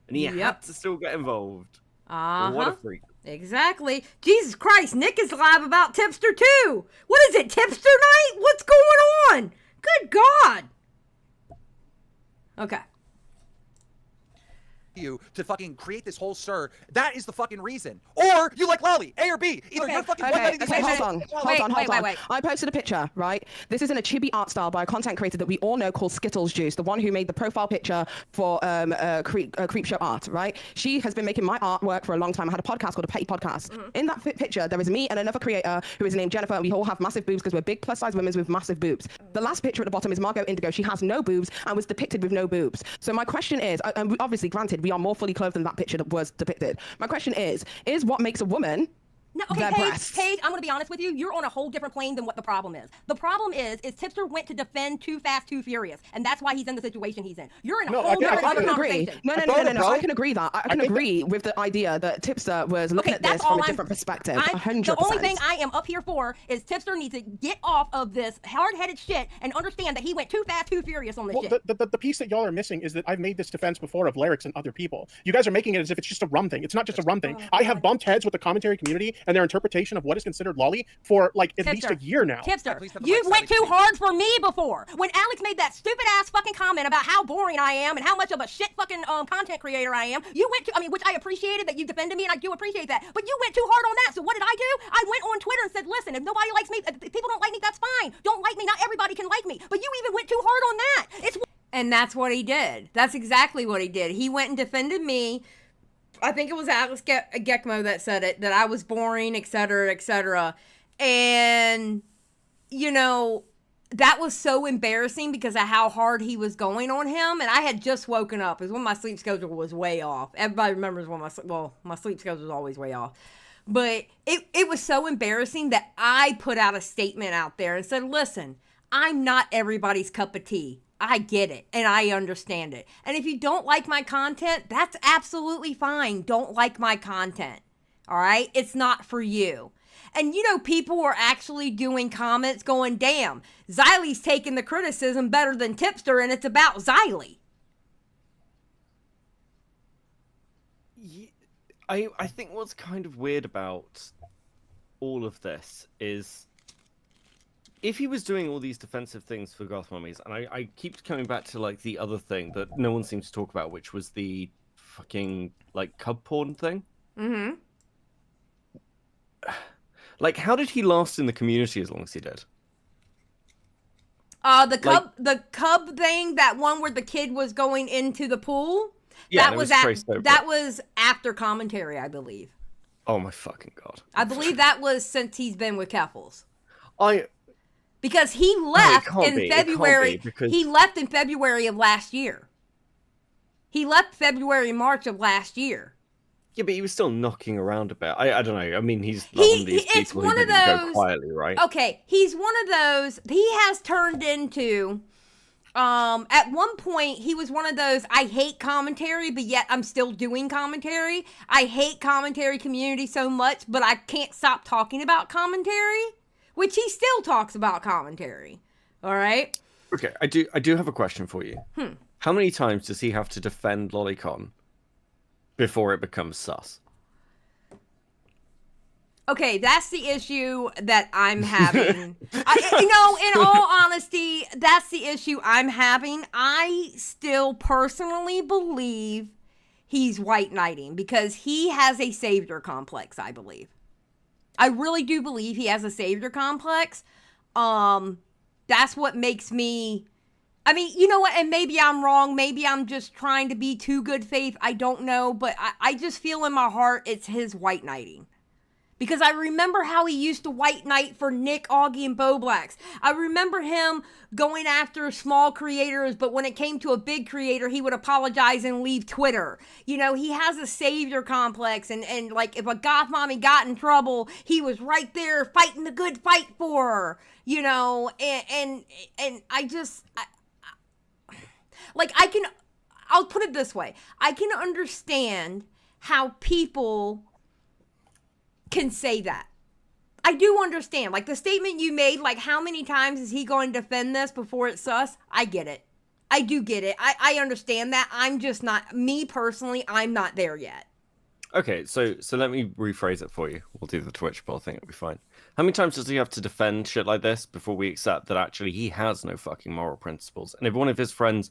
And he had to still get involved. Uh-huh. Well, what a freak. Exactly. Jesus Christ, Nick is live about Tipster too. What is it, Tipster night? What's going on? Good God. Okay. You to fucking create this whole stir. That is the fucking reason. Or you like Lolly, A or B. Either you're fucking Hold on. I posted a picture, right? This is in a chibi art style by a content creator that we all know called Skittles Juice, the one who made the profile picture for Creepshow Art, right? She has been making my artwork for a long time. I had a podcast called A Petty Podcast. In that picture, there is me and another creator who is named Jennifer, and we all have massive boobs because we're big plus-size women with massive boobs. The last picture at the bottom is Margot Indigo. She has no boobs and was depicted with no boobs. So my question is, and obviously, granted, we are more fully clothed than that picture that was depicted. My question is what makes a woman their breasts? Paige, I'm going to be honest with you. You're on a whole different plane than what the problem is. The problem is Tipster went to defend Too Fast, Too Furious, and that's why he's in the situation he's in. You're in a whole different conversation. No. I can agree that. I can agree with the idea that Tipster was looking at this from a different perspective. 100%. The only thing I am up here for is Tipster needs to get off of this hard-headed shit and understand that he went too fast, too furious on this shit. The piece that y'all are missing is that I've made this defense before of Lyrics and other people. You guys are making it as if it's just a rum thing. It's not just a rum thing. I have bumped heads with the commentary community and their interpretation of what is considered lolly for like at least a year now. Tipster, you went too hard for me before. When Alex made that stupid ass fucking comment about how boring I am and how much of a shit fucking content creator I am, you went to, which I appreciated that you defended me, and I do appreciate that, but you went too hard on that. So what did I do? I went on Twitter and said, listen, if nobody likes me, if people don't like me, that's fine. Don't like me, not everybody can like me. But you even went too hard on that. And that's what he did. That's exactly what he did. He went and defended me. I think it was Alex Gekmo that said it, that I was boring, etc., etc. And, you know, that was so embarrassing because of how hard he was going on him. And I had just woken up. It was when my sleep schedule was way off. Everybody remembers when my sleep schedule was always way off. But it was so embarrassing that I put out a statement out there and said, listen, I'm not everybody's cup of tea. I get it, and I understand it. And if you don't like my content, that's absolutely fine. Don't like my content, all right? It's not for you. And, you know, people were actually doing comments going, damn, Xylie's taking the criticism better than Tipster, and it's about Xylie. I think what's kind of weird about all of this is if he was doing all these defensive things for goth mummies, and I keep coming back to like the other thing that no one seems to talk about, which was the fucking like cub porn thing. Mm-hmm. Like, how did he last in the community as long as he did? The cub thing, that one where the kid was going into the pool. Yeah, that was after commentary, I believe. Oh my fucking god! I believe that was since he's been with Keffels. Because he left in February. He left in February of last year. He left February, March of last year. Yeah, but he was still knocking around a bit. I don't know. I mean, he's not one of these people who didn't go quietly, right? Okay, he's one of those. He has turned into. At one point, he was one of those, I hate commentary, but yet I'm still doing commentary. I hate commentary community so much, but I can't stop talking about commentary, which he still talks about commentary. All right? Okay, I do have a question for you. How many times does he have to defend Lolicon before it becomes sus? Okay, that's the issue that I'm having. In all honesty, that's the issue I'm having. I still personally believe he's white knighting because he has a savior complex, I believe. I really do believe he has a savior complex. That's what makes me... I mean, you know what? And maybe I'm wrong. Maybe I'm just trying to be too good faith. I don't know. But I just feel in my heart it's his white knighting. Because I remember how he used to white knight for Nick, Augie, and Boblax. I remember him going after small creators, but when it came to a big creator, he would apologize and leave Twitter. You know, he has a savior complex, and like, if a goth mommy got in trouble, he was right there fighting the good fight for her. You know, and I'll put it this way. I can understand how people can say that. I do understand. Like, the statement you made, like, how many times is he going to defend this before it's sus? I get it. I do get it. I understand that. I'm just not, me personally, I'm not there yet. Okay, so let me rephrase it for you. We'll do the Twitch poll thing, it'll be fine. How many times does he have to defend shit like this before we accept that actually he has no fucking moral principles? And if one of his friends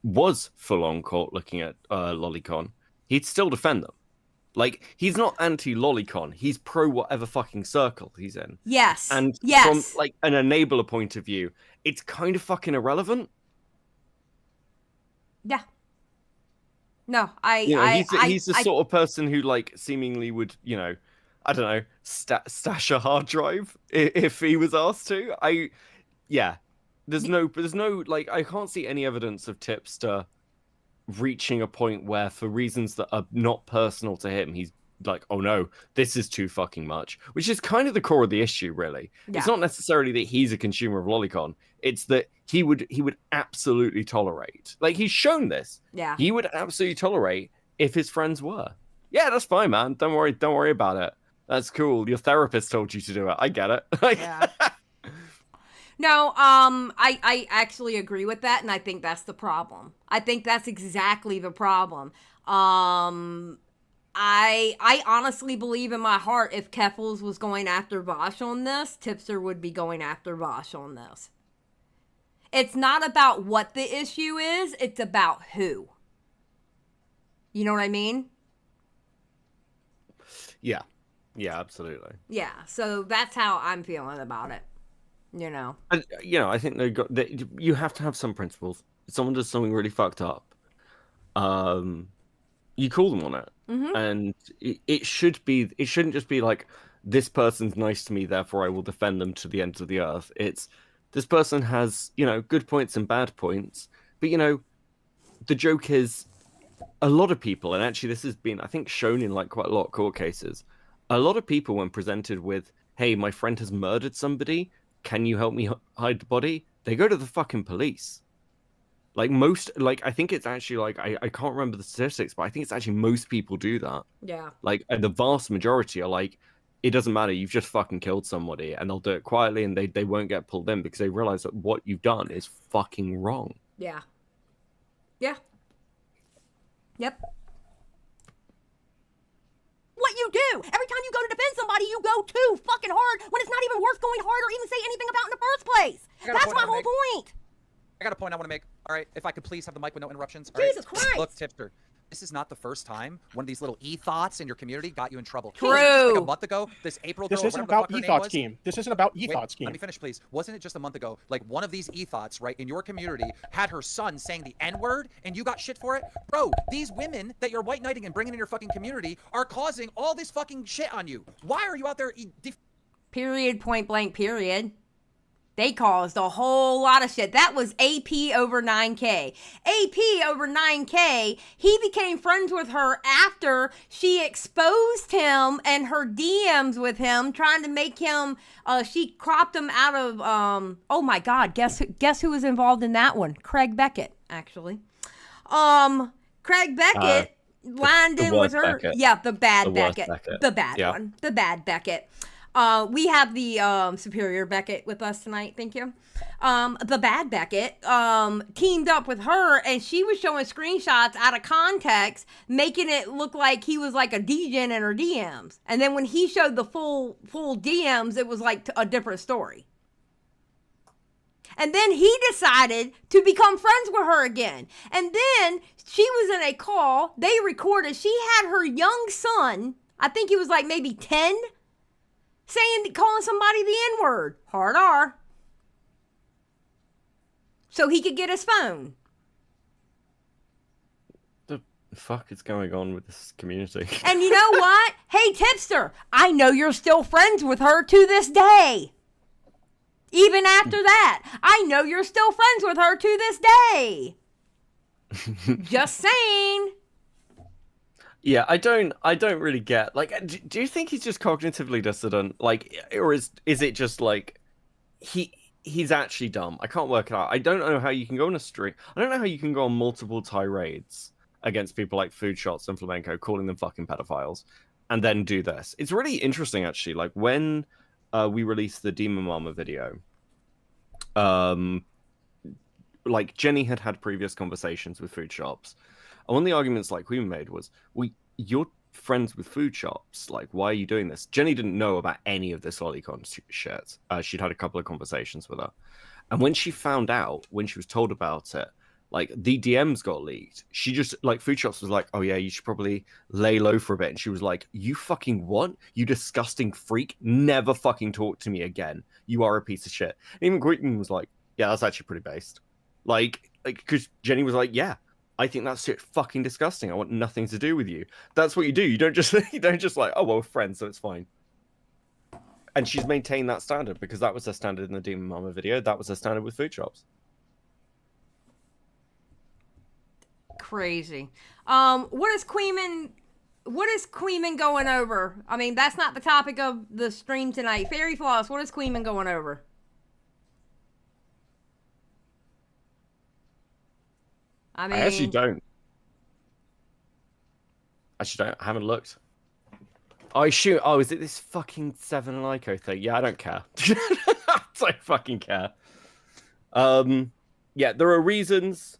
was full-on caught looking at Lolicon, he'd still defend them. Like, he's not anti-Lolicon. He's pro whatever fucking circle he's in. Yes. And from, like, an enabler point of view, it's kind of fucking irrelevant. Yeah. No, he's the sort of person who, like, seemingly would, you know, I don't know, stash a hard drive if he was asked to. There's no, like, I can't see any evidence of Tipster reaching a point where, for reasons that are not personal to him, he's like, oh no, this is too fucking much, which is kind of the core of the issue, really. Yeah. It's not necessarily that he's a consumer of Lolicon, it's that he would absolutely tolerate, like, he's shown this. Yeah, he would absolutely tolerate if his friends were. Yeah, that's fine, man, don't worry about it, that's cool, your therapist told you to do it, I get it. Like, yeah. No, I actually agree with that, and I think that's the problem. I think that's exactly the problem. I honestly believe in my heart if Keffels was going after vaush on this, Tipster would be going after vaush on this. It's not about what the issue is, it's about who. You know what I mean? Yeah. Yeah, absolutely. Yeah, so that's how I'm feeling about it. You know. And, I think you have to have some principles. If someone does something really fucked up, you call them on it. And it shouldn't just be like, this person's nice to me, therefore I will defend them to the ends of the earth. It's, this person has, good points and bad points. But, the joke is, a lot of people, and actually this has been, I think, shown in like quite a lot of court cases, a lot of people, when presented with, hey, my friend has murdered somebody, can you help me hide the body? They go to the fucking police. Like I think it's actually like, I can't remember the statistics, but I think it's actually most people do that. Yeah. Like the vast majority are like, it doesn't matter, you've just fucking killed somebody, and they'll do it quietly, and they won't get pulled in because they realize that what you've done is fucking wrong. Yeah. Yeah. Yep. What you do? Every time you go to defend somebody, you go too fucking hard when it's not even worth going hard or even say anything about in the first place. That's my whole point. I got a point I want to make. All right, if I could please have the mic with no interruptions. Jesus Christ. Look, Tipster, this is not the first time one of these little e-thoughts in your community got you in trouble. True. Like a month ago, this April girl, This isn't whatever about the fuck her name e-thoughts was. scheme. This isn't about Wait, e-thoughts scheme. let me finish, please. Wasn't it just a month ago, like one of these e-thoughts, right, in your community had her son saying the N-word and you got shit for it? Bro, these women that you're white knighting and bringing in your fucking community are causing all this fucking shit on you. Why are you out there Period, point blank, period. They caused a whole lot of shit. That was AP over 9K. AP over 9K, he became friends with her after she exposed him and her DMs with him, trying to make him, she cropped him out of, oh my God, guess who was involved in that one? Craig Beckett, actually. Craig Beckett lined in with her. Beckett. Yeah, the bad The worst Beckett. Beckett. The bad Yeah. one. The bad Beckett. We have the superior Beckett with us tonight. Thank you. The bad Beckett teamed up with her, and she was showing screenshots out of context, making it look like he was like a degen in her DMs. And then when he showed the full DMs, it was like a different story. And then he decided to become friends with her again. And then she was in a call. They recorded. She had her young son, I think he was like maybe 10, calling somebody the N-word. Hard R. So he could get his phone. The fuck is going on with this community? And you know what? Hey, Tipster, I know you're still friends with her to this day. Even after that, I know you're still friends with her to this day. Just saying. Yeah, I don't really get, like, do you think he's just cognitively dissident, like, or is it just like he's actually dumb? I can't work it out. I don't know how you can go on a stream. I don't know how you can go on multiple tirades against people like Food Shots and Flamenco, calling them fucking pedophiles, and then do this. It's really interesting, actually. Like, when we released the Demon Mama video, like, Jenny had previous conversations with Food Shops. And one of the arguments, like, we made was, you're friends with Food Shops. Like, why are you doing this? Jenny didn't know about any of this lolicon shit. She'd had a couple of conversations with her. And when she found out, when she was told about it, like, the DMs got leaked. She just, like, Food Shops was like, oh yeah, you should probably lay low for a bit. And she was like, you fucking what? You disgusting freak. Never fucking talk to me again. You are a piece of shit. And even Quentin was like, yeah, that's actually pretty based. Like, because Jenny was like, yeah, I think that's shit fucking disgusting. I want nothing to do with you. That's what you do. You don't just like, oh, well, we're friends, so it's fine. And she's maintained that standard because that was her standard in the Demon Mama video. That was her standard with Food Shops. Crazy. What is Queeman going over? I mean, that's not the topic of the stream tonight. Fairy Floss, what is Queeman going over? I mean, I actually don't. I haven't looked. Oh, shoot. Oh, is it this fucking Seven and Ico thing? Yeah, I don't care. I don't fucking care. Yeah, there are reasons.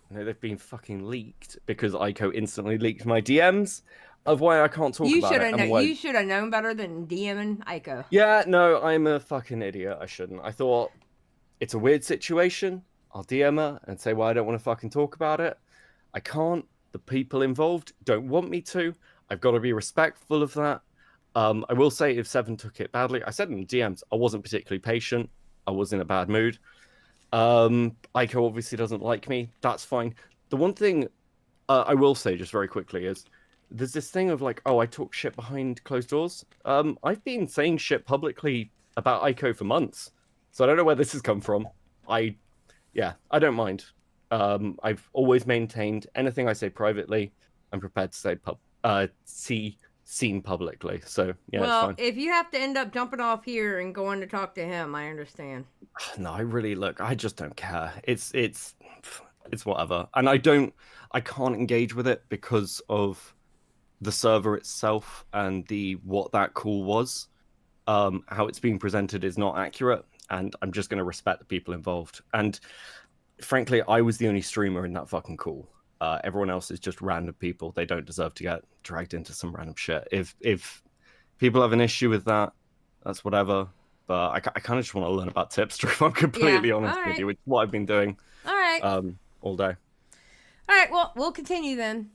They've been fucking leaked because Ico instantly leaked my DMs. of why I can't talk You about should it. have and known. why... You should have known better than DMing Aiko. Yeah, no, I'm a fucking idiot. I shouldn't. I thought it's a weird situation. I'll DM her and say, well, I don't want to fucking talk about it. I can't. The people involved don't want me to. I've got to be respectful of that. I will say if Seven took it badly, I said in the DMs, I wasn't particularly patient. I was in a bad mood. Aiko obviously doesn't like me. That's fine. The one thing I will say just very quickly is there's this thing of like, oh, I talk shit behind closed doors. I've been saying shit publicly about Aiko for months. So I don't know where this has come from. I don't mind. I've always maintained anything I say privately, I'm prepared to say seen publicly. So yeah, Well, it's fine. if you have to end up jumping off here and going to talk to him, I understand. No, I just don't care. It's whatever. And I can't engage with it because of the server itself and what that call was. How it's being presented is not accurate, and I'm just going to respect the people involved. And frankly, I was the only streamer in that fucking call. Everyone else is just random people. They don't deserve to get dragged into some random shit. If people have an issue with that, that's whatever. But I kind of just want to learn about Tipster, if I'm completely honest with you, which is what I've been doing All right. all day. All right, well, we'll continue then.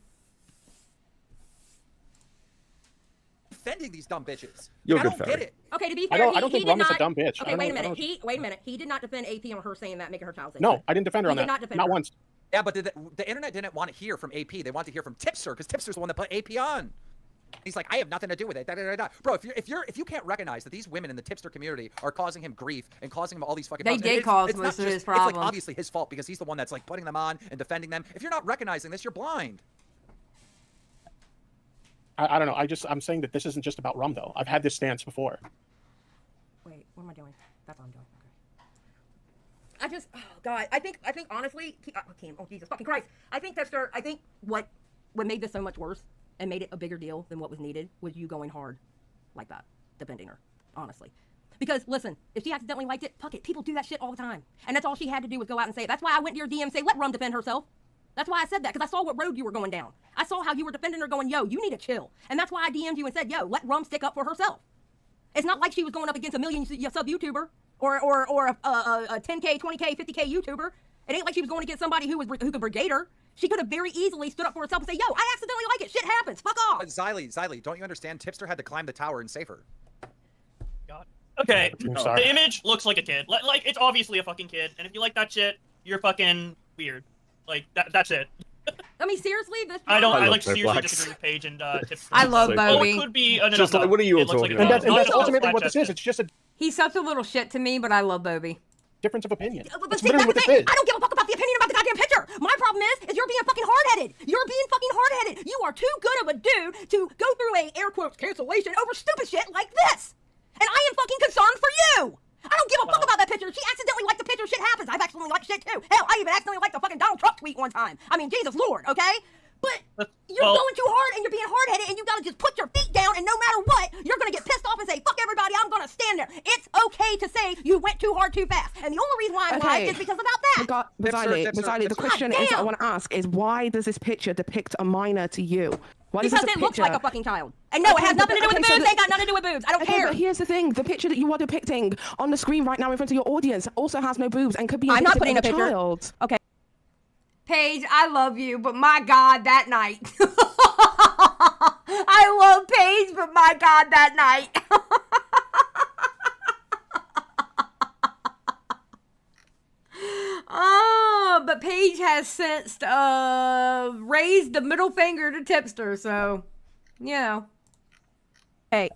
Defending these dumb bitches. You're I good, don't Fairy. get it. Okay, to be I fair, don't think he Rum did is a not. dumb bitch. I Okay, don't wait a know- I minute. don't- Wait a minute. He did not defend AP on her saying that, making her child safe. No, I didn't defend her on He did that. not defend Not her. once. Yeah, but the internet didn't want to hear from AP. They wanted to hear from Tipster because Tipster's the one that put AP on. He's like, I have nothing to do with it. Da, da, da, da. Bro, if you can't recognize that these women in the Tipster community are causing him grief and causing him all these fucking They problems, did it's cause not most of just- his problems. It's like obviously his fault because he's the one that's like putting them on and defending them. If you're not recognizing this, you're blind. I don't know. I'm saying that this isn't just about Rum though. I've had this stance before. Wait, what am I doing? That's what I'm doing. Okay. I just, oh God, I think honestly, oh Jesus fucking Christ, I think what made this so much worse and made it a bigger deal than what was needed was you going hard like that, defending her, honestly. Because listen, if she accidentally liked it, fuck it, people do that shit all the time, and that's all she had to do was go out and say it. That's why I went to your DM and say, let Rum defend herself. That's why I said that, because I saw what road you were going down. I saw how you were defending her going, yo, you need to chill. And that's why I DM'd you and said, yo, let Rum stick up for herself. It's not like she was going up against a million sub YouTuber or a 10K, 20K, 50K YouTuber. It ain't like she was going against somebody who could brigade her. She could have very easily stood up for herself and say, yo, I accidentally like it. Shit happens. Fuck off. Xylie, don't you understand? Tipster had to climb the tower and save her. God. Okay, I'm sorry. the image looks like a kid. Like, it's obviously a fucking kid, and if you like that shit, you're fucking weird. Like, that's it. I mean, seriously, this. I love like Bo seriously Blacks. disagree with Paige and Tipster. I love So Well, Bobby. it could be an Just like, what are you all it looks talking like about? And that's not ultimately what just this is. It's just a He's such a little shit to me, but I love Bobby. difference of opinion. But That's see, literally that's what the this thing. is. I don't give a fuck about the opinion about the goddamn picture. My problem is you're being fucking hard-headed. You're being fucking hard-headed. You are too good of a dude to go through a air quotes cancellation over stupid shit like this. And I am fucking concerned for you. I don't give a fuck about that picture. She accidentally liked the picture. Shit happens. I've accidentally liked shit too. Hell, I even accidentally liked the fucking Donald Trump tweet one time. I mean, Jesus Lord, okay? But you're going too hard and you're being hard-headed and you gotta just put your feet down and no matter what, you're gonna get pissed off and say, fuck everybody, I'm gonna stand there. It's okay to say you went too hard too fast. And the only reason why I'm live is because about that. Xylie, the question is I want to ask is why does this picture depict a minor to you? Why does Because this it looks picture- like a fucking child. And no, it has nothing to do with boobs. They ain't got nothing to do with boobs. I don't care. But here's the thing: the picture that you are depicting on the screen right now in front of your audience also has no boobs and could be I'm not indicative putting of a picture. child. Okay. Paige, I love you, but my God, that night. I love Paige, but my God, that night. Oh, but Paige has since raised the middle finger to Tipster, so, you know. Hey,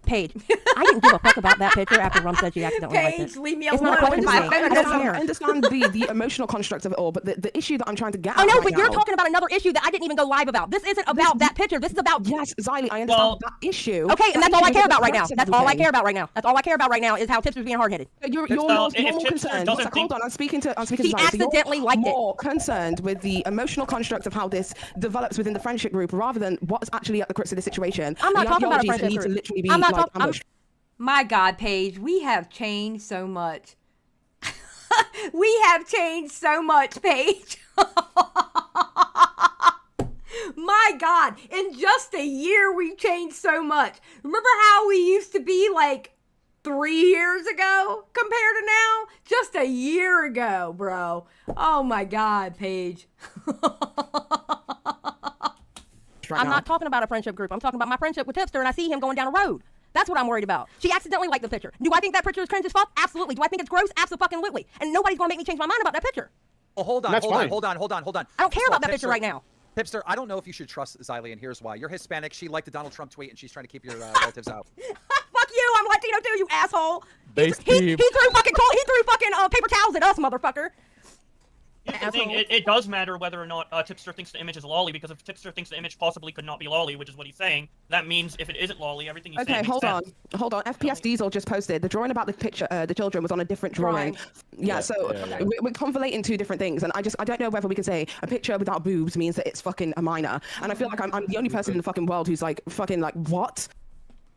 Paige, I didn't give a fuck about that picture after Rum said she accidentally liked it. Paige, leave me It's alone. not a question I for me. don't I care. understand the emotional construct of it all, but the issue that I'm trying to get I at know, right but you're now- talking about another issue that I didn't even go live about. This isn't about that picture. This is about... Yes, Xylie, I understand that issue. Okay, and That that's all I issue care is about right now. aggressive That's all I everything. care about right now. That's all I care about right now is how Tipster's being hard-headed. You're Well, more if concerned. Tipster doesn't Hold think- on, I'm speaking to He Xylie. So accidentally you're liked it. more concerned with the emotional construct of how this develops within the friendship group rather than what's actually at the crux of the situation. I'm not The talking about a ideologies that friendship need to group. literally be I'm not like talking... ambushed. My God, Paige, we have changed so much. We have changed so much, Paige. My God, in just a year, we've changed so much. Remember how we used to be like 3 years ago compared to now? Just a year ago, bro. Oh my God, Paige. I'm not talking about a friendship group. I'm talking about my friendship with Tipster, and I see him going down a road. That's what I'm worried about. She accidentally liked the picture. Do I think that picture is cringe as fuck? Absolutely. Do I think it's gross? Absolutely. And nobody's gonna make me change my mind about that picture. Oh, hold on. That's fine. Hold on. I don't care about that picture right now. Tipster, I don't know if you should trust Xylie, and here's why. You're Hispanic. She liked the Donald Trump tweet, and she's trying to keep your relatives out. Fuck you. I'm Latino too, you asshole. Base He team. threw fucking paper towels at us, motherfucker. Here's the thing, it does matter whether or not Tipster thinks the image is lolly, because if Tipster thinks the image possibly could not be lolly, which is what he's saying, that means if it isn't lolly, everything he's saying Okay, makes sense. hold on. FPS Diesel just posted the drawing about the picture. The children was on a different drawing. Yeah, so we're convoluting two different things, and I don't know whether we can say a picture without boobs means that it's fucking a minor. And I feel like I'm the only person in the fucking world who's like fucking like what?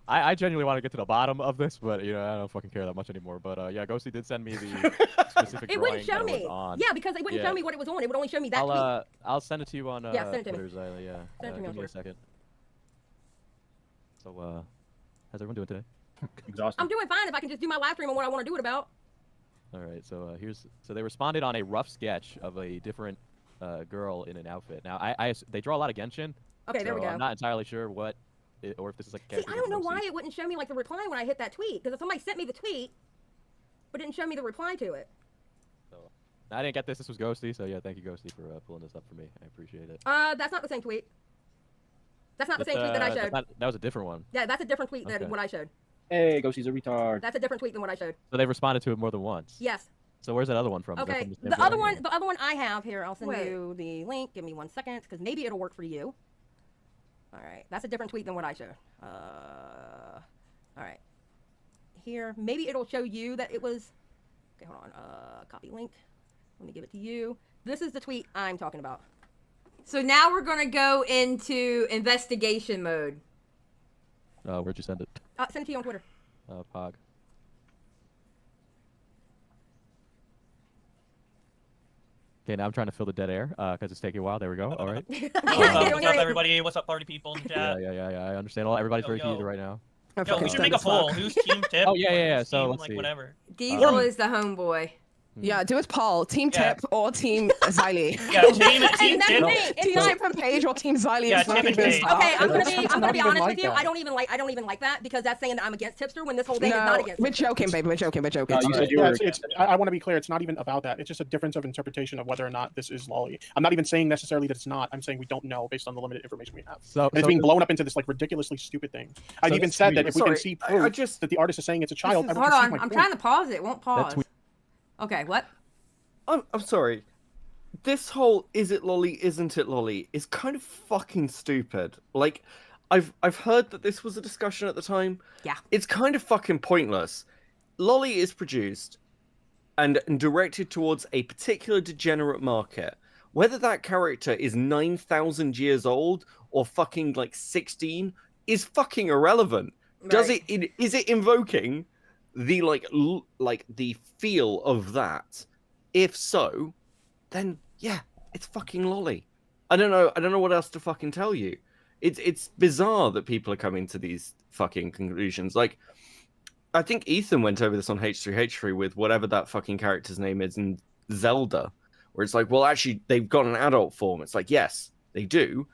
I genuinely want to get to the bottom of this, but you know I don't fucking care that much anymore. But yeah, Ghosty did send me the specific It drawing wouldn't show that it me. was on. Yeah, because it wouldn't show me what it was on. It would only show me that tweet. I'll send it to you on Yeah, send it to me. Twitter, Xylie, yeah. Send it to me on Give me a Twitter. second. So how's everyone doing today? Exhausted. I'm doing fine if I can just do my live stream on what I want to do it about. All right, so so they responded on a rough sketch of a different girl in an outfit. Now they draw a lot of Genshin. Okay, there so we go. I'm not entirely sure what, or if this is like a See, character. I don't know difference. why it wouldn't show me like the reply when I hit that tweet. Because if somebody sent me the tweet, but didn't show me the reply to it. So, I didn't get this. This was Ghosty. So yeah, thank you, Ghosty, for pulling this up for me. I appreciate it. That's not the same tweet. That's not the same tweet that I showed. That was a different one. Yeah, that's a different tweet Okay. than what I showed. Hey, Ghosty's a retard. That's a different tweet than what I showed. So they responded to it more than once. Yes. So where's that other one from? Is that Okay. from the same The other drawing? one I have here. I'll send you the link. Give me 1 second, because maybe it'll work for you. All right. That's a different tweet than what I showed. All right. Here, maybe it'll show you that it was. Okay, hold on. Copy link. Let me give it to you. This is the tweet I'm talking about. So now we're gonna go into investigation mode. Where'd you send it? Send it to you on Twitter. Pog. Okay, now I'm trying to fill the dead air because it's taking a while. There we go. All right. What's up, everybody? What's up, party people in the chat? Yeah. I understand. Everybody's very heated right now. Yo, we should make a poll. Who's Team Tip? Oh yeah. Who's So team, let's like, see. whatever. Diesel is the homeboy. Yeah, do it, Paul. Team Tip or Team Xylie. Yeah, Team that's Tip. the thing. Team Tip and Page or Team Xylie. Yeah, is Tip and fucking Paige. stuff. Okay, I'm gonna be not even honest like with you. that. I don't even like that because that's saying that I'm against Tipster when this whole thing is not No, against we're Tipster. joking, baby. We're joking. You said you Yeah, were. I want to be clear. It's not even about that. It's just a difference of interpretation of whether or not this is lolly. I'm not even saying necessarily that it's not. I'm saying we don't know based on the limited information we have. So And it's being blown up into this like ridiculously stupid thing. I've even said that if we can see proof that the artist is saying it's a child, I would Hold concede on, my I'm point. trying to pause it. It won't pause. Okay, what? I'm sorry. This whole "is it lolly, isn't it lolly" is kind of fucking stupid. Like, I've heard that this was a discussion at the time. Yeah. It's kind of fucking pointless. Lolly is produced and directed towards a particular degenerate market. Whether that character is 9,000 years old or fucking like 16 is fucking irrelevant. Is it invoking the like the feel of that? If so, then yeah, it's fucking lolly. I don't know what else to fucking tell you. It's bizarre that people are coming to these fucking conclusions. Like, I think Ethan went over this on H3H3 with whatever that fucking character's name is in Zelda, where it's like, well, actually, they've got an adult form. It's like, yes, they do,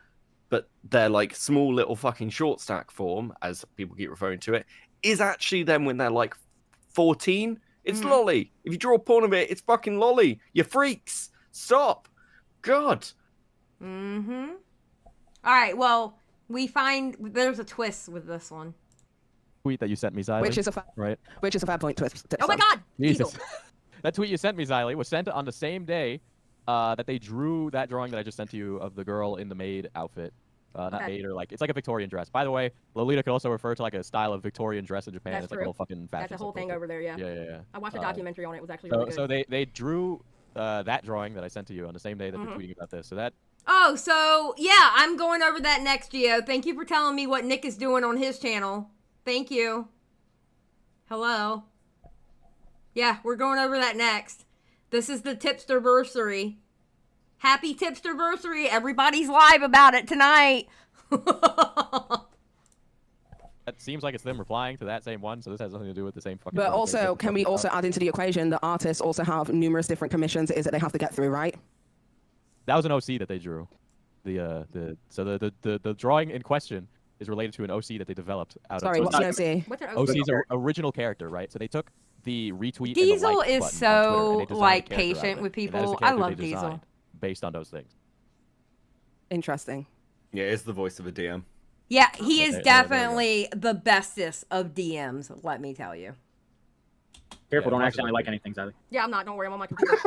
but their like small little fucking short stack form, as people keep referring to it, is actually them when they're like 14. It's lolly. If you draw a porn of it, it's fucking lolly. You freaks. Stop. God. Mm-hmm. All right, well, we find there's a twist with this one. Tweet that you sent me, Xylie. Which is a right. Which is a 5 point twist. Oh my God! Jesus. That tweet you sent me, Xylie, was sent on the same day that they drew that drawing that I just sent to you of the girl in the maid outfit. Not maid, or like, it's like a Victorian dress. By the way, Lolita could also refer to like a style of Victorian dress in Japan. That's It's like true. a whole fucking fashion. That's a whole thing subculture. over there, yeah. Yeah. I watched a documentary on it. It was actually So, really good. so they drew that drawing that I sent to you on the same day that they're tweeting about this. So that. Oh, so yeah, I'm going over that next, Gio. Thank you for telling me what Nick is doing on his channel. Thank you. Hello. Yeah, we're going over that next. This is the Tipsterversary. Happy Tipsterversary. Everybody's live about it tonight. That seems like it's them replying to that same one, so this has nothing to do with the same fucking. But content also, that can we also add into the equation that artists also have numerous different commissions it is that they have to get through, right? That was an OC that they drew. The drawing in question is related to an OC that they developed out Sorry, of. what's an OC? What's an OC's an original character, right? So they took the retweet. Diesel and the like is button so, on Twitter, and they designed a like, character out of patient it. with And that is people. the I character love they Diesel. designed based on those things. Interesting. Yeah, it's the voice of a DM. Yeah, he is there we go. definitely the bestest of DMs, let me tell you. Careful, don't possibly. accidentally like anything, Xylie. Yeah, I'm not. Don't worry, I'm on my computer.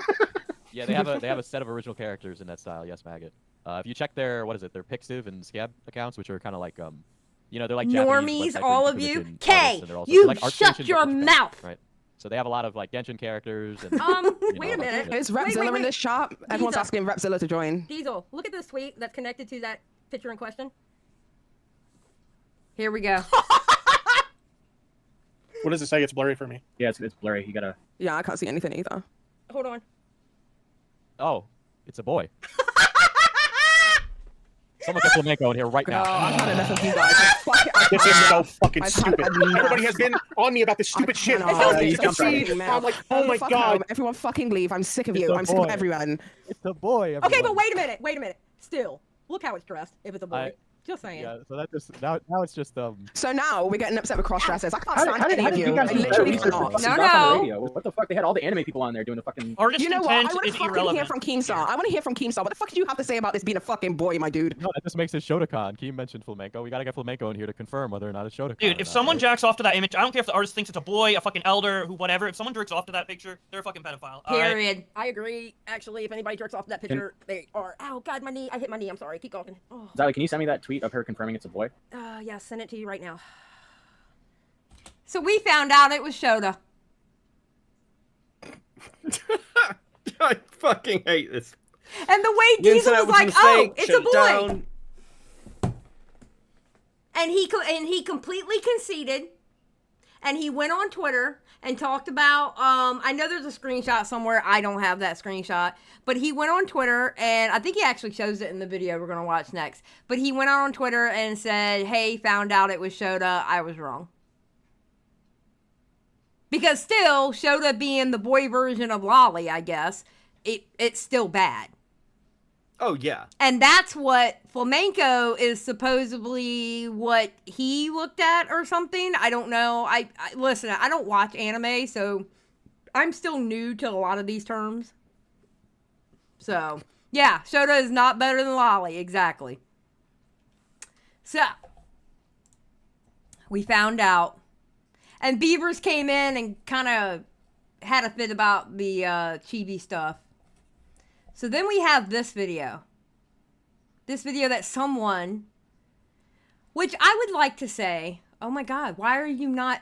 Yeah, they have a set of original characters in that style. Yes, Maggot. If you check their their Pixtive and Scab accounts, which are kind of like they're like Japanese Normies, websites where all you of can you. commission Kay, artists, and they're also- you they're like art shut stations, your but for Japan, mouth. Right. So they have a lot of like Genshin characters. And, Wait a know, minute. like, Is Repzilla in this chat? Everyone's Diesel. asking Repzilla to join. Diesel, look at this tweet that's connected to that picture in question. Here we go. What does it say? It's blurry for me. Yeah, it's blurry. You gotta. Yeah, I can't see anything either. Hold on. Oh, it's a boy. Someone get flamenco in here right now. Oh, I've had enough of you guys. This is so fucking I've stupid. had enough. Everybody has been on me about this stupid shit. cannot. I It's see, fucking I'm like, oh my Fuck god. home. Everyone fucking leave. I'm sick of It's you. a I'm sick of boy. everyone. It's a boy. Okay, everyone. but wait a minute. Wait a minute. Still, look how it's dressed. If it's a boy. I- Just saying. Yeah, so that just now it's just So now we're getting upset with cross dressers. I can't How stand did any of you you. guys I do literally research for cannot. fucking No, Gotham no. Radio? What the fuck? They had all the anime people on there doing the fucking. Artist You know what? intent I want to is fucking irrelevant. hear from Keemstar. I want to hear from Keemstar. What the fuck do you have to say about this being a fucking boy, my dude? no, that just makes it Shotokan. Keem mentioned flamenco. We gotta get flamenco in here to confirm whether or not it's Shotokan. Dude, or if not, someone right? jacks off to that image, I don't care if the artist thinks it's a boy, a fucking elder, who whatever. If someone jerks off to that picture, they're a fucking pedophile. All right? Period. I agree. Actually, if anybody jerks off that picture, they are. Ow, God, my knee. I hit my knee. I'm sorry. Keep going. Oh. Xylie, can you send me that tweet of her confirming it's a boy? Yeah, send it to you right now. So we found out it was Shota. I fucking hate this. And the way The Diesel internet was like, a oh, mistake, it's a shut boy. down. And he completely conceded. And he went on Twitter and talked about, I know there's a screenshot somewhere. I don't have that screenshot. But he went on Twitter, and I think he actually shows it in the video we're going to watch next. But he went out on Twitter and said, hey, found out it was Shota. I was wrong. Because still, Shota being the boy version of Lolly, I guess, it's still bad. Oh yeah. And that's what flamenco is supposedly what he looked at or something. I don't know. I listen, I don't watch anime, so I'm still new to a lot of these terms. So, yeah, Shota is not better than Lolly, exactly. So, we found out. And Beavers came in and kind of had a fit about the chibi stuff. So then we have this video. This video that someone, which I would like to say, oh my God, why are you not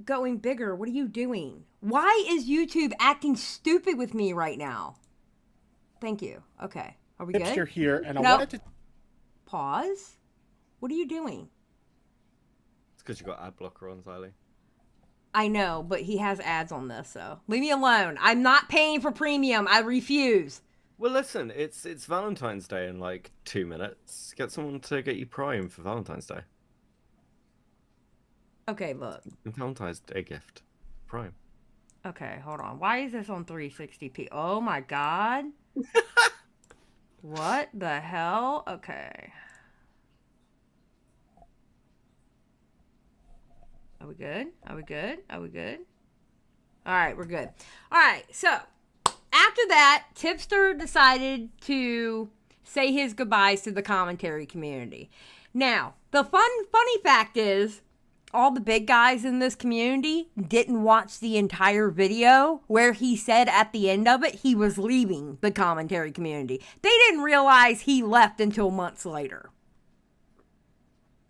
going bigger? What are you doing? Why is YouTube acting stupid with me right now? Thank you. Okay. Are we Tipster good? here, and I No. wanted to. Pause. What are you doing? It's because you got ad blocker on, Xylie. I know, but he has ads on this, so leave me alone. I'm not paying for premium. I refuse. Well, listen, it's Valentine's Day in like 2 minutes. Get someone to get you Prime for Valentine's Day. Okay, look. Valentine's Day gift. Prime. Okay, hold on. Why is this on 360p? Oh my God. What the hell? Okay. Are we good? Are we good? Are we good? All right, we're good. All right, so after that, Tipster decided to say his goodbyes to the commentary community. Now, the funny fact is, all the big guys in this community didn't watch the entire video where he said at the end of it he was leaving the commentary community. They didn't realize he left until months later.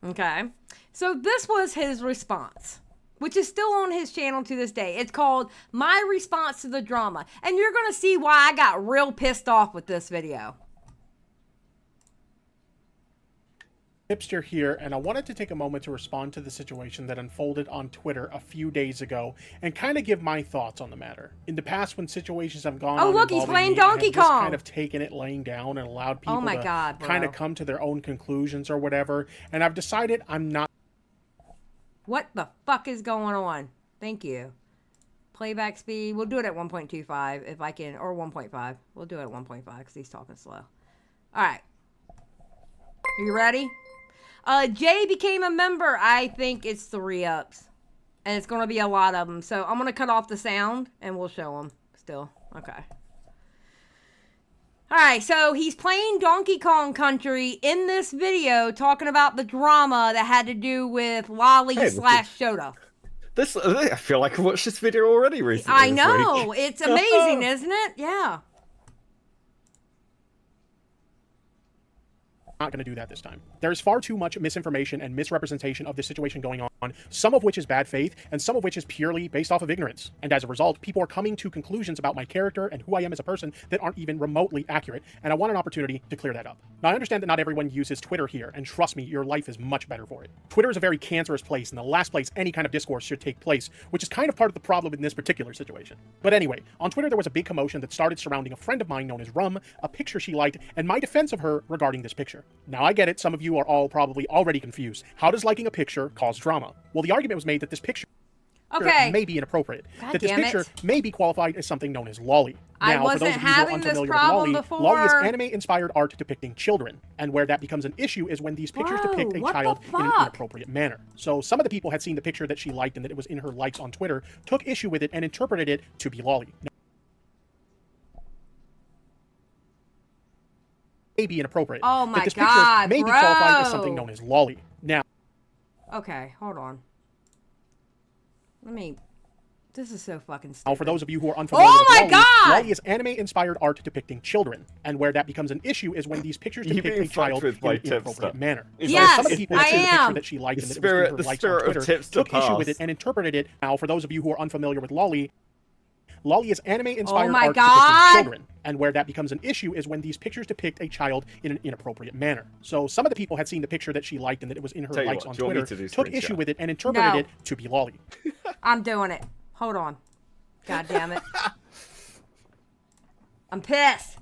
Okay? So this was his response, which is still on his channel to this day. It's called My Response to the Drama. And you're going to see why I got real pissed off with this video. Tipster here, and I wanted to take a moment to respond to the situation that unfolded on Twitter a few days ago and kind of give my thoughts on the matter. In the past, when situations have gone on look, he's involving playing me, I have Donkey just Kong. kind of taken it laying down and allowed people my to God, kind of bro. come to their own conclusions or whatever, and I've decided I'm not. What the fuck is going on? Thank you. Playback speed. We'll do it at 1.25 if I can, or 1.5. We'll do it at 1.5 because he's talking slow. All right. Are you ready? Jay became a member. I think it's 3 ups. And it's going to be a lot of them. So I'm going to cut off the sound and we'll show them still. Okay. Alright, so he's playing Donkey Kong Country in this video talking about the drama that had to do with Lolly slash Shota. I feel like I watched this video already recently. I know. It's amazing, isn't it? Yeah. Not going to do that this time. There's far too much misinformation and misrepresentation of the situation going on, some of which is bad faith, and some of which is purely based off of ignorance. And as a result, people are coming to conclusions about my character and who I am as a person that aren't even remotely accurate, and I want an opportunity to clear that up. Now, I understand that not everyone uses Twitter here, and trust me, your life is much better for it. Twitter is a very cancerous place, and the last place any kind of discourse should take place, which is kind of part of the problem in this particular situation. But anyway, on Twitter there was a big commotion that started surrounding a friend of mine known as Rum, a picture she liked, and my defense of her regarding this picture. Now, I get it, some of you are all probably already confused. How does liking a picture cause drama? Well, the argument was made that this picture may be inappropriate. God that this damn it. picture may be qualified as something known as lolly. I Now, for those wasn't of you who are having this unfamiliar with problem lolly, lolly is before. anime-inspired art depicting children, and where that becomes an issue is when these pictures Bro, depict a what the child in an fuck? inappropriate manner. So some of the people had seen the picture that she liked and that it was in her likes on Twitter, took issue with it, and interpreted it to be lolly. May be inappropriate. Oh my that this God, picture may be qualified as bro. something known as lolly. Now, Okay, hold on. This is so fucking stupid. now, for those of you who are unfamiliar Oh with my lolly, God! lolly is anime-inspired art depicting children, and where that becomes an issue is when these pictures You're depict being a child fucked with in by an inappropriate Tipster. manner. Yes, some of the people I had seen the am. picture that she liked The and that it was in her spirit likes on of Twitter, Tipster took issue with passed. it and interpreted it. Now, for those of you who are unfamiliar with lolly, lolly is anime-inspired Oh my art God! depicting children, and where that becomes an issue is when these pictures depict a child in an inappropriate manner. So some of the people had seen the picture that she liked and that it was in her Tell you likes what, on do you want me Twitter, to do took screenshot? issue with it and interpreted No. it to be lolly. I'm doing it. Hold on. God damn it. I'm pissed.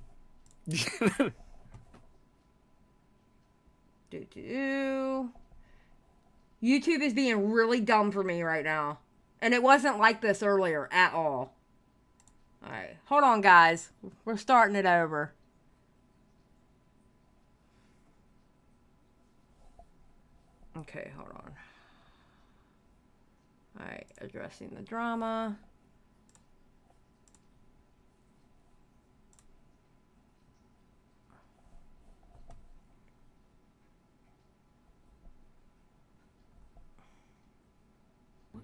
YouTube is being really dumb for me right now. And it wasn't like this earlier at all. Alright, hold on guys. We're starting it over. Okay, hold on. Alright, addressing the drama.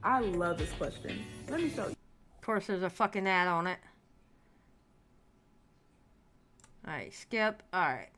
I love this question. Let me show you. Of course, there's a fucking ad on it. Alright, skip. Alright.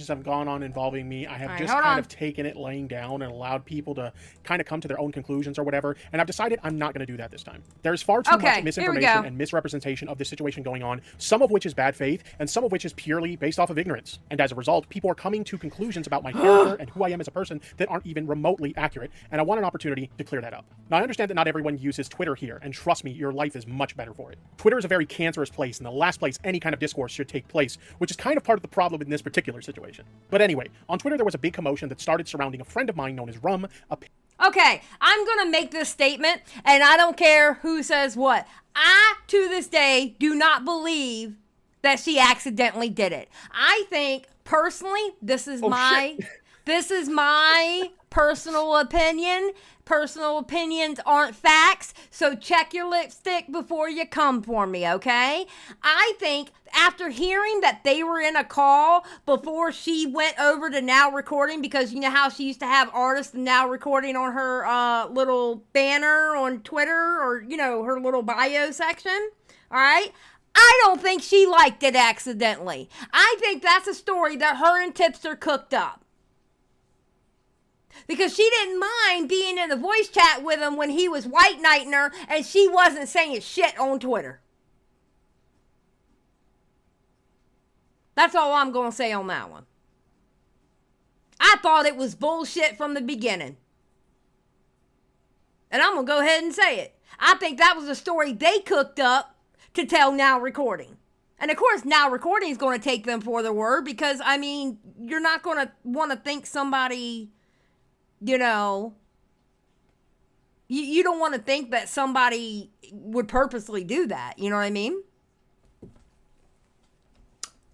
Have gone on involving me. I have Alright, just hold kind on. of taken it laying down and allowed people to kind of come to their own conclusions or whatever, and I've decided I'm not going to do that this time. There's far too Okay, much here we misinformation go. and misrepresentation of the situation going on, some of which is bad faith, and some of which is purely based off of ignorance. And as a result, people are coming to conclusions about my character and who I am as a person that aren't even remotely accurate, and I want an opportunity to clear that up. Now, I understand that not everyone uses Twitter here, and trust me, your life is much better for it. Twitter is a very cancerous place, and the last place any kind of discourse should take place, which is kind of part of the problem in this particular situation. But anyway, on Twitter there was a big commotion that started surrounding a friend of mine known as Rum, a Okay, I'm gonna make this statement, and I don't care who says what. I, to this day, do not believe that she accidentally did it. I think, personally, this is my personal opinion. Personal opinions aren't facts, so check your lipstick before you come for me, okay? I think after hearing that they were in a call before she went over to Now Recording, because you know how she used to have artists Now Recording on her little banner on Twitter, or, you know, her little bio section, all right? I don't think she liked it accidentally. I think that's a story that her and Tipster cooked up. Because she didn't mind being in the voice chat with him when he was white knighting her and she wasn't saying shit on Twitter. That's all I'm going to say on that one. I thought it was bullshit from the beginning. And I'm going to go ahead and say it. I think that was a story they cooked up to tell Now Recording. And of course, Now Recording is going to take them for their word because, I mean, you're not going to want to think somebody, you know, you don't want to think that somebody would purposely do that. You know what I mean?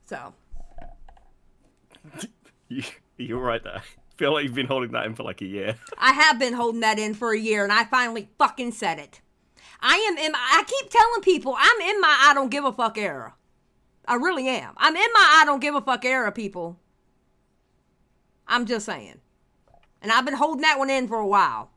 So. You're right there. I feel like you've been holding that in for like a year. I have been holding that in for a year, and I finally fucking said it. I keep telling people, I'm in my I don't give a fuck era. I really am. I'm in my I don't give a fuck era, people. I'm just saying. And I've been holding that one in for a while.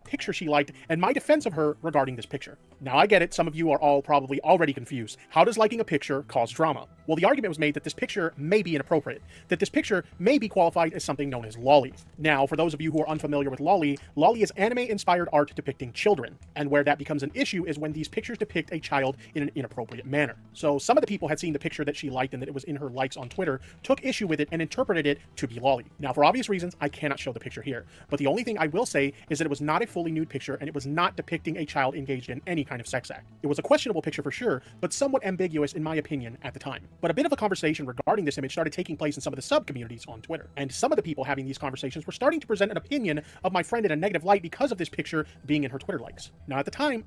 Picture she liked, and my defense of her regarding this picture. Now, I get it, some of you are all probably already confused. How does liking a picture cause drama? Well, the argument was made that this picture may be inappropriate, that this picture may be qualified as something known as lolly. Now, for those of you who are unfamiliar with lolly is anime-inspired art depicting children, and where that becomes an issue is when these pictures depict a child in an inappropriate manner. So some of the people had seen the picture that she liked and that it was in her likes on Twitter, took issue with it and interpreted it to be lolly. Now, for obvious reasons, I cannot show the picture here, but the only thing I will say is that it was not a fully nude picture and it was not depicting a child engaged in any kind of sex act. It was a questionable picture for sure, but somewhat ambiguous in my opinion at the time. But a bit of a conversation regarding this image started taking place in some of the sub-communities on Twitter, and some of the people having these conversations were starting to present an opinion of my friend in a negative light because of this picture being in her Twitter likes. Now at the time,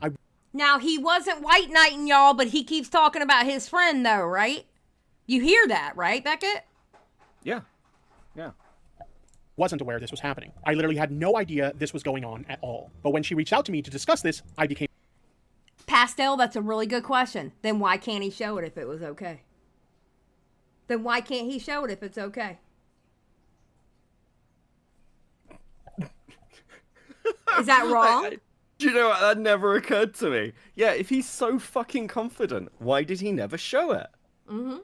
Now he wasn't white knighting y'all, but he keeps talking about his friend though, right? You hear that, right, Beckett? Yeah. Yeah. Wasn't aware this was happening. I literally had no idea this was going on at all. But when she reached out to me to discuss this, I became... Pastel, that's a really good question. Then why can't he show it if it was okay? Then why can't he show it if it's okay? Is that wrong? Do you know what? That never occurred to me. Yeah, if he's so fucking confident, why did he never show it? Mm-hmm.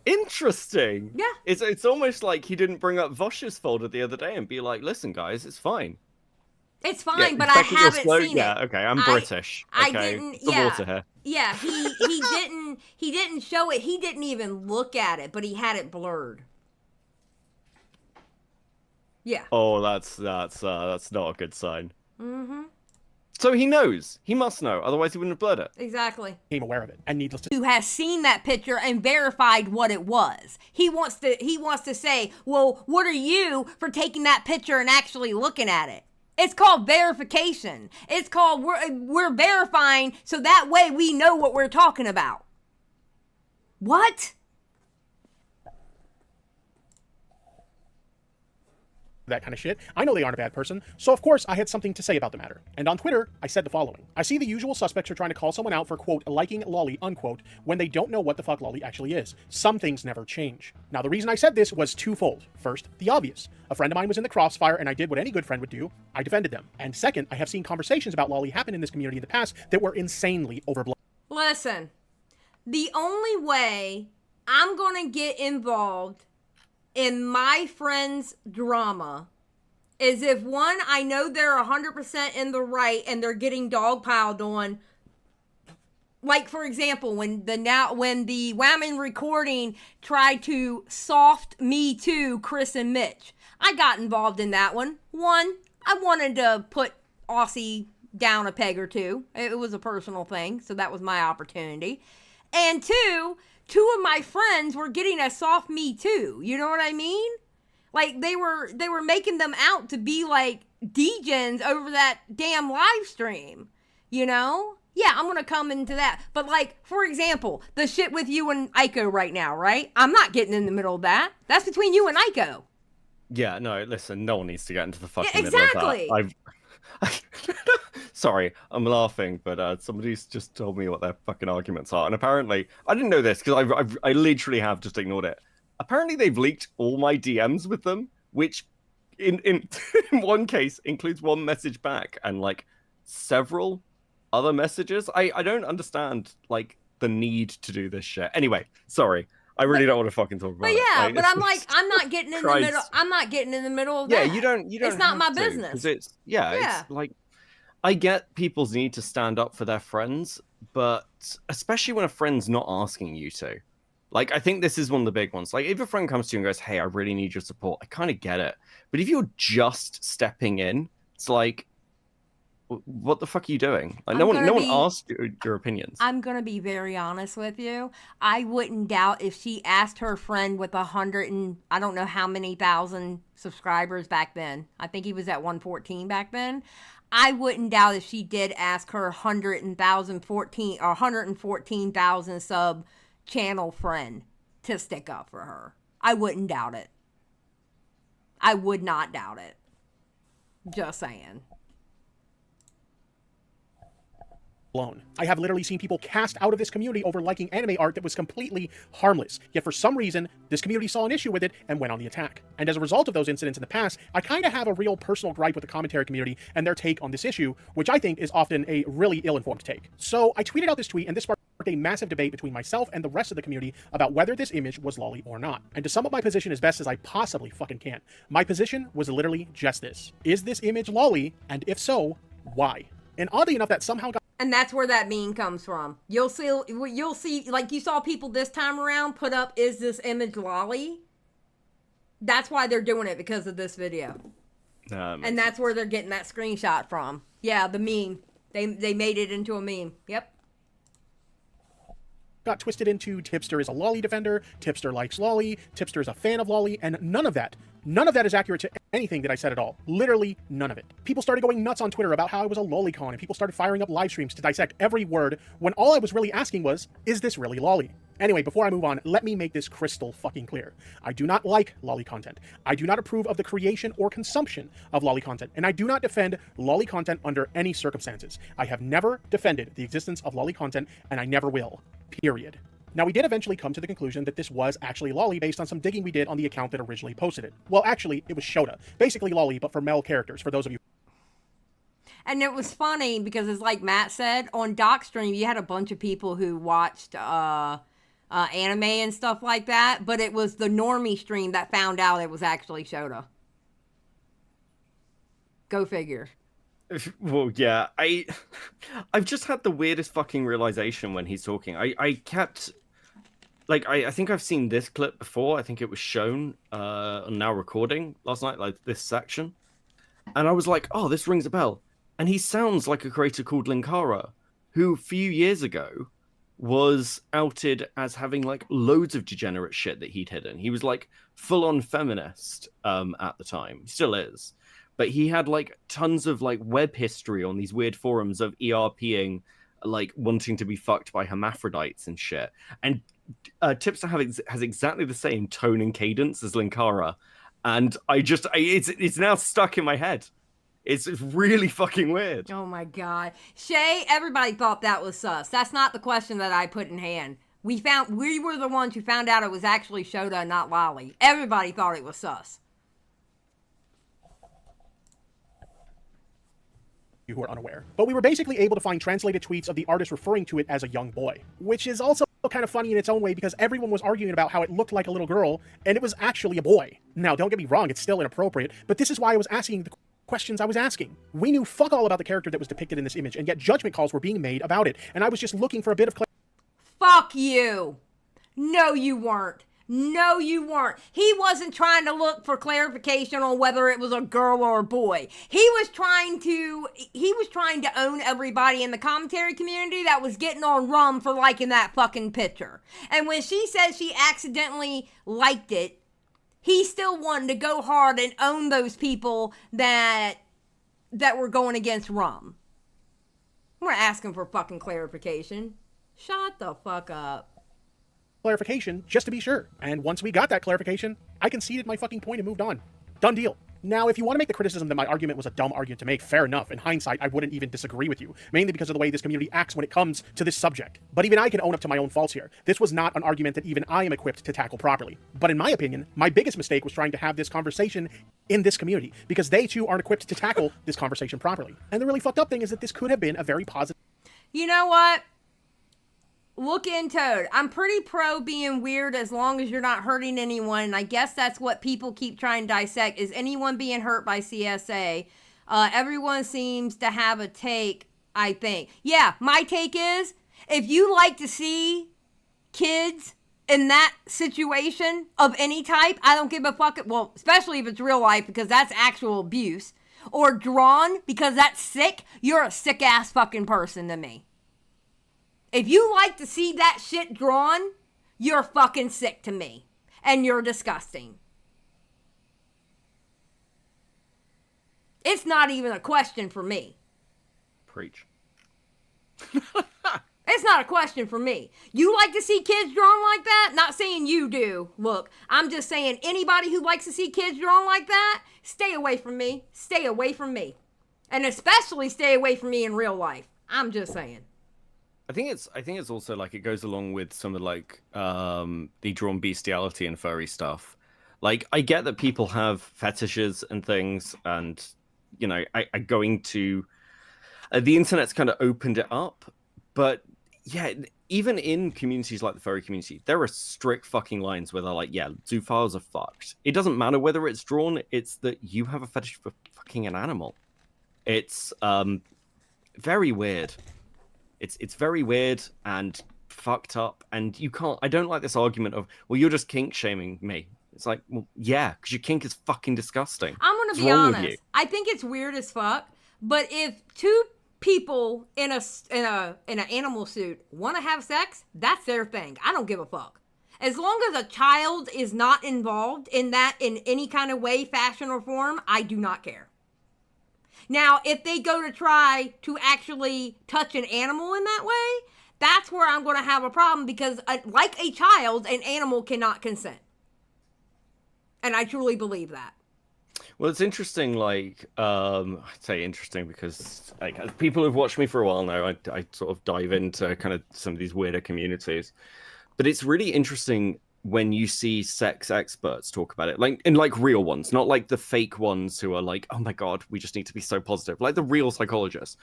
Interesting. Yeah. It's almost like he didn't bring up Vosh's folder the other day and be like, listen, guys, it's fine. It's fine, Yeah, but I haven't seen it. Yeah, okay, I'm British. I Okay, didn't. the Yeah, water here. yeah. He didn't show it. He didn't even look at it, but he had it blurred. Yeah. Oh, that's not a good sign. Mm-hmm. So he knows. He must know. Otherwise, he wouldn't have blurred it. Exactly. Became aware of it, and needless to... Who has seen that picture and verified what it was? He wants to say, well, what are you for taking that picture and actually looking at it? It's called verification. It's called we're verifying so that way we know what we're talking about. What? That kind of shit. I know they aren't a bad person, so of course I had something to say about the matter. And on Twitter, I said the following. I see the usual suspects are trying to call someone out for, quote, liking lolly, unquote, when they don't know what the fuck lolly actually is. Some things never change. Now, the reason I said this was twofold. First, the obvious. A friend of mine was in the crossfire, and I did what any good friend would do. I defended them. And second, I have seen conversations about lolly happen in this community in the past that were insanely overblown. Listen, the only way I'm gonna get involved in my friend's drama is if, one, I know they're 100% in the right and they're getting dogpiled on. Like, for example, when the women recording tried to soft me too Chris and Mitch. I got involved in that one. One, I wanted to put Aussie down a peg or two. It was a personal thing, so that was my opportunity. And two of my friends were getting a soft me too. You know what I mean? Like they were making them out to be like degens over that damn live stream. You know? Yeah, I'm gonna come into that. But like, for example, the shit with you and Aiko right now, right? I'm not getting in the middle of that. That's between you and Aiko. Yeah, no, listen, no one needs to get into the fucking exactly. middle of that. Sorry, I'm laughing, but somebody's just told me what their fucking arguments are, and apparently I didn't know this because I literally have just ignored it. Apparently, they've leaked all my DMs with them, which in in one case includes one message back and like several other messages. I don't understand like the need to do this shit. Anyway, sorry. I really don't want to fucking talk about it. But yeah, like, but I'm like, I'm not getting in the middle. I'm not getting in the middle of that. Yeah, you don't. It's not my have to, business. 'cause it's it's like, I get people's need to stand up for their friends, but especially when a friend's not asking you to. Like, I think this is one of the big ones. Like, if a friend comes to you and goes, hey, I really need your support, I kind of get it. But if you're just stepping in, it's like, what the fuck are you doing? Like, no one asked your opinions. I'm gonna be very honest with you. I wouldn't doubt if she asked her friend with 100 and I don't know how many thousand subscribers back then. I think he was at 114 back then. I wouldn't doubt if she did ask her 114,000 sub channel friend to stick up for her. I wouldn't doubt it. I would not doubt it. Just saying. I have literally seen people cast out of this community over liking anime art that was completely harmless. Yet for some reason, this community saw an issue with it and went on the attack. And as a result of those incidents in the past, I kind of have a real personal gripe with the commentary community and their take on this issue, which I think is often a really ill-informed take. So I tweeted out this tweet, and this sparked a massive debate between myself and the rest of the community about whether this image was lolly or not. And to sum up my position as best as I possibly fucking can, my position was literally just this. Is this image lolly? And if so, why? And oddly enough, that somehow got... And that's where that meme comes from. You'll see, like you saw people this time around put up, is this image lolly? That's why they're doing it, because of this video. And that's where they're getting that screenshot from. Yeah, the meme. They made it into a meme. Yep. Got twisted into Tipster is a lolly defender, Tipster likes lolly, Tipster is a fan of lolly, and none of that is accurate to anything that I said at all. Literally none of it. People started going nuts on Twitter about how I was a lolicon, and people started firing up live streams to dissect every word, when all I was really asking was, is this really lolly? Anyway, before I move on, let me make this crystal fucking clear. I do not like lolly content. I do not approve of the creation or consumption of lolly content, and I do not defend lolly content under any circumstances. I have never defended the existence of lolly content, and I never will. Period. Now, we did eventually come to the conclusion that this was actually lolly based on some digging we did on the account that originally posted it. Well, actually, it was Shota. Basically lolly, but for male characters, for those of you. And it was funny because, it's like Matt said, on DocStream, you had a bunch of people who watched anime and stuff like that, but it was the normie stream that found out it was actually Shota. Go figure. Well, yeah, I've just had the weirdest fucking realization when he's talking. I kept, like, I think I've seen this clip before. I think it was shown on Now Recording last night, like this section. And I was like, oh, this rings a bell. And he sounds like a creator called Linkara, who a few years ago was outed as having like loads of degenerate shit that he'd hidden. He was like full-on feminist at the time. He still is. But he had like tons of like web history on these weird forums of ERPing, like wanting to be fucked by hermaphrodites and shit. And Tipster has exactly the same tone and cadence as Linkara. And it's now stuck in my head. It's really fucking weird. Oh my God. Shay, everybody thought that was sus. That's not the question that I put in hand. We were the ones who found out it was actually Shota, not Lolly. Everybody thought it was sus. Who are unaware. But we were basically able to find translated tweets of the artist referring to it as a young boy, which is also kind of funny in its own way because everyone was arguing about how it looked like a little girl and it was actually a boy. Now, don't get me wrong, it's still inappropriate, but this is why I was asking the questions I was asking. We knew fuck all about the character that was depicted in this image, and yet judgment calls were being made about it, and I was just looking for a bit of Fuck you. No, you weren't. No, you weren't. He wasn't trying to look for clarification on whether it was a girl or a boy. He was trying to own everybody in the commentary community that was getting on Rum for liking that fucking picture. And when she said she accidentally liked it, he still wanted to go hard and own those people that were going against Rum. We're asking for fucking clarification. Shut the fuck up. Clarification, just to be sure. And once we got that clarification, I conceded my fucking point and moved on. Done deal. Now, if you want to make the criticism that my argument was a dumb argument to make, fair enough. In hindsight, I wouldn't even disagree with you, mainly because of the way this community acts when it comes to this subject. But even I can own up to my own faults here. This was not an argument that even I am equipped to tackle properly. But in my opinion, my biggest mistake was trying to have this conversation in this community, because they too aren't equipped to tackle this conversation properly. And the really fucked up thing is that this could have been a very positive... You know what? Look into it. I'm pretty pro being weird as long as you're not hurting anyone. And I guess that's what people keep trying to dissect. Is anyone being hurt by CSA? Everyone seems to have a take, I think. Yeah, my take is, if you like to see kids in that situation of any type, I don't give a fuck. Well, especially if it's real life, because that's actual abuse. Or drawn because that's sick, you're a sick ass fucking person to me. If you like to see that shit drawn, you're fucking sick to me. And you're disgusting. It's not even a question for me. Preach. It's not a question for me. You like to see kids drawn like that? Not saying you do. Look, I'm just saying anybody who likes to see kids drawn like that, stay away from me. Stay away from me. And especially stay away from me in real life. I'm just saying. I think it's also like it goes along with some of like the drawn bestiality and furry stuff. Like I get that people have fetishes and things, and you know, I going to the internet's kind of opened it up, but yeah, even in communities like the furry community, there are strict fucking lines where they're like, yeah, zoophiles are fucked. It doesn't matter whether it's drawn, it's that you have a fetish for fucking an animal. It's very weird. It's very weird and fucked up, and you can't. I don't like this argument of, well, you're just kink shaming me. It's like, well, yeah, because your kink is fucking disgusting. I'm gonna be honest. I think it's weird as fuck. But if two people in an animal suit want to have sex, that's their thing. I don't give a fuck. As long as a child is not involved in that in any kind of way, fashion, or form, I do not care. Now, if they go to try to actually touch an animal in that way, that's where I'm going to have a problem, because like a child, an animal cannot consent. And I truly believe that. Well, it's interesting, like, I'd say interesting because like, as people who've watched me for a while now, I sort of dive into kind of some of these weirder communities. But it's really interesting when you see sex experts talk about it, like in like real ones, not like the fake ones who are like, oh my God, we just need to be so positive. Like the real psychologists.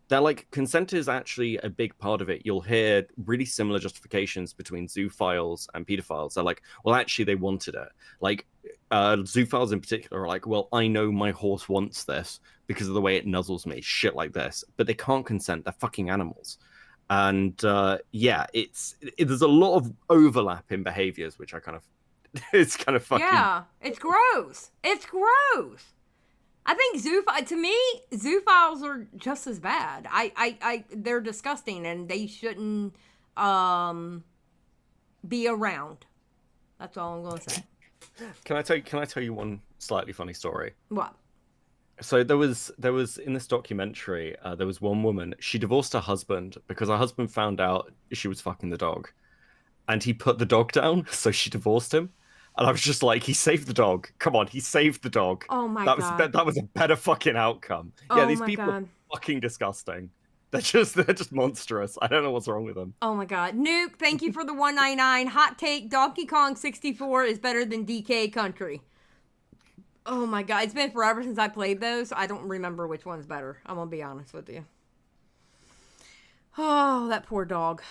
They're like, consent is actually a big part of it. You'll hear really similar justifications between zoophiles and pedophiles. They're like, well, actually, they wanted it. Like, zoophiles in particular are like, well, I know my horse wants this because of the way it nuzzles me, shit like this. But they can't consent. They're fucking animals. And yeah, there's a lot of overlap in behaviors, which I kind of, it's kind of fucking. Yeah, it's gross. It's gross. I think to me, zoophiles are just as bad. They're disgusting, and they shouldn't be around. That's all I'm gonna say. Can I tell you one slightly funny story? What? So there was in this documentary, there was one woman. She divorced her husband because her husband found out she was fucking the dog, and he put the dog down. So she divorced him. And I was just like, he saved the dog. Come on, he saved the dog. Oh my God. That was a better fucking outcome. Yeah, these people are fucking disgusting. They're just monstrous. I don't know what's wrong with them. Oh my God. Nuke, thank you for the 199. Hot take, Donkey Kong 64 is better than DK Country. Oh my God. It's been forever since I played those. I don't remember which one's better. I'm going to be honest with you. Oh, that poor dog.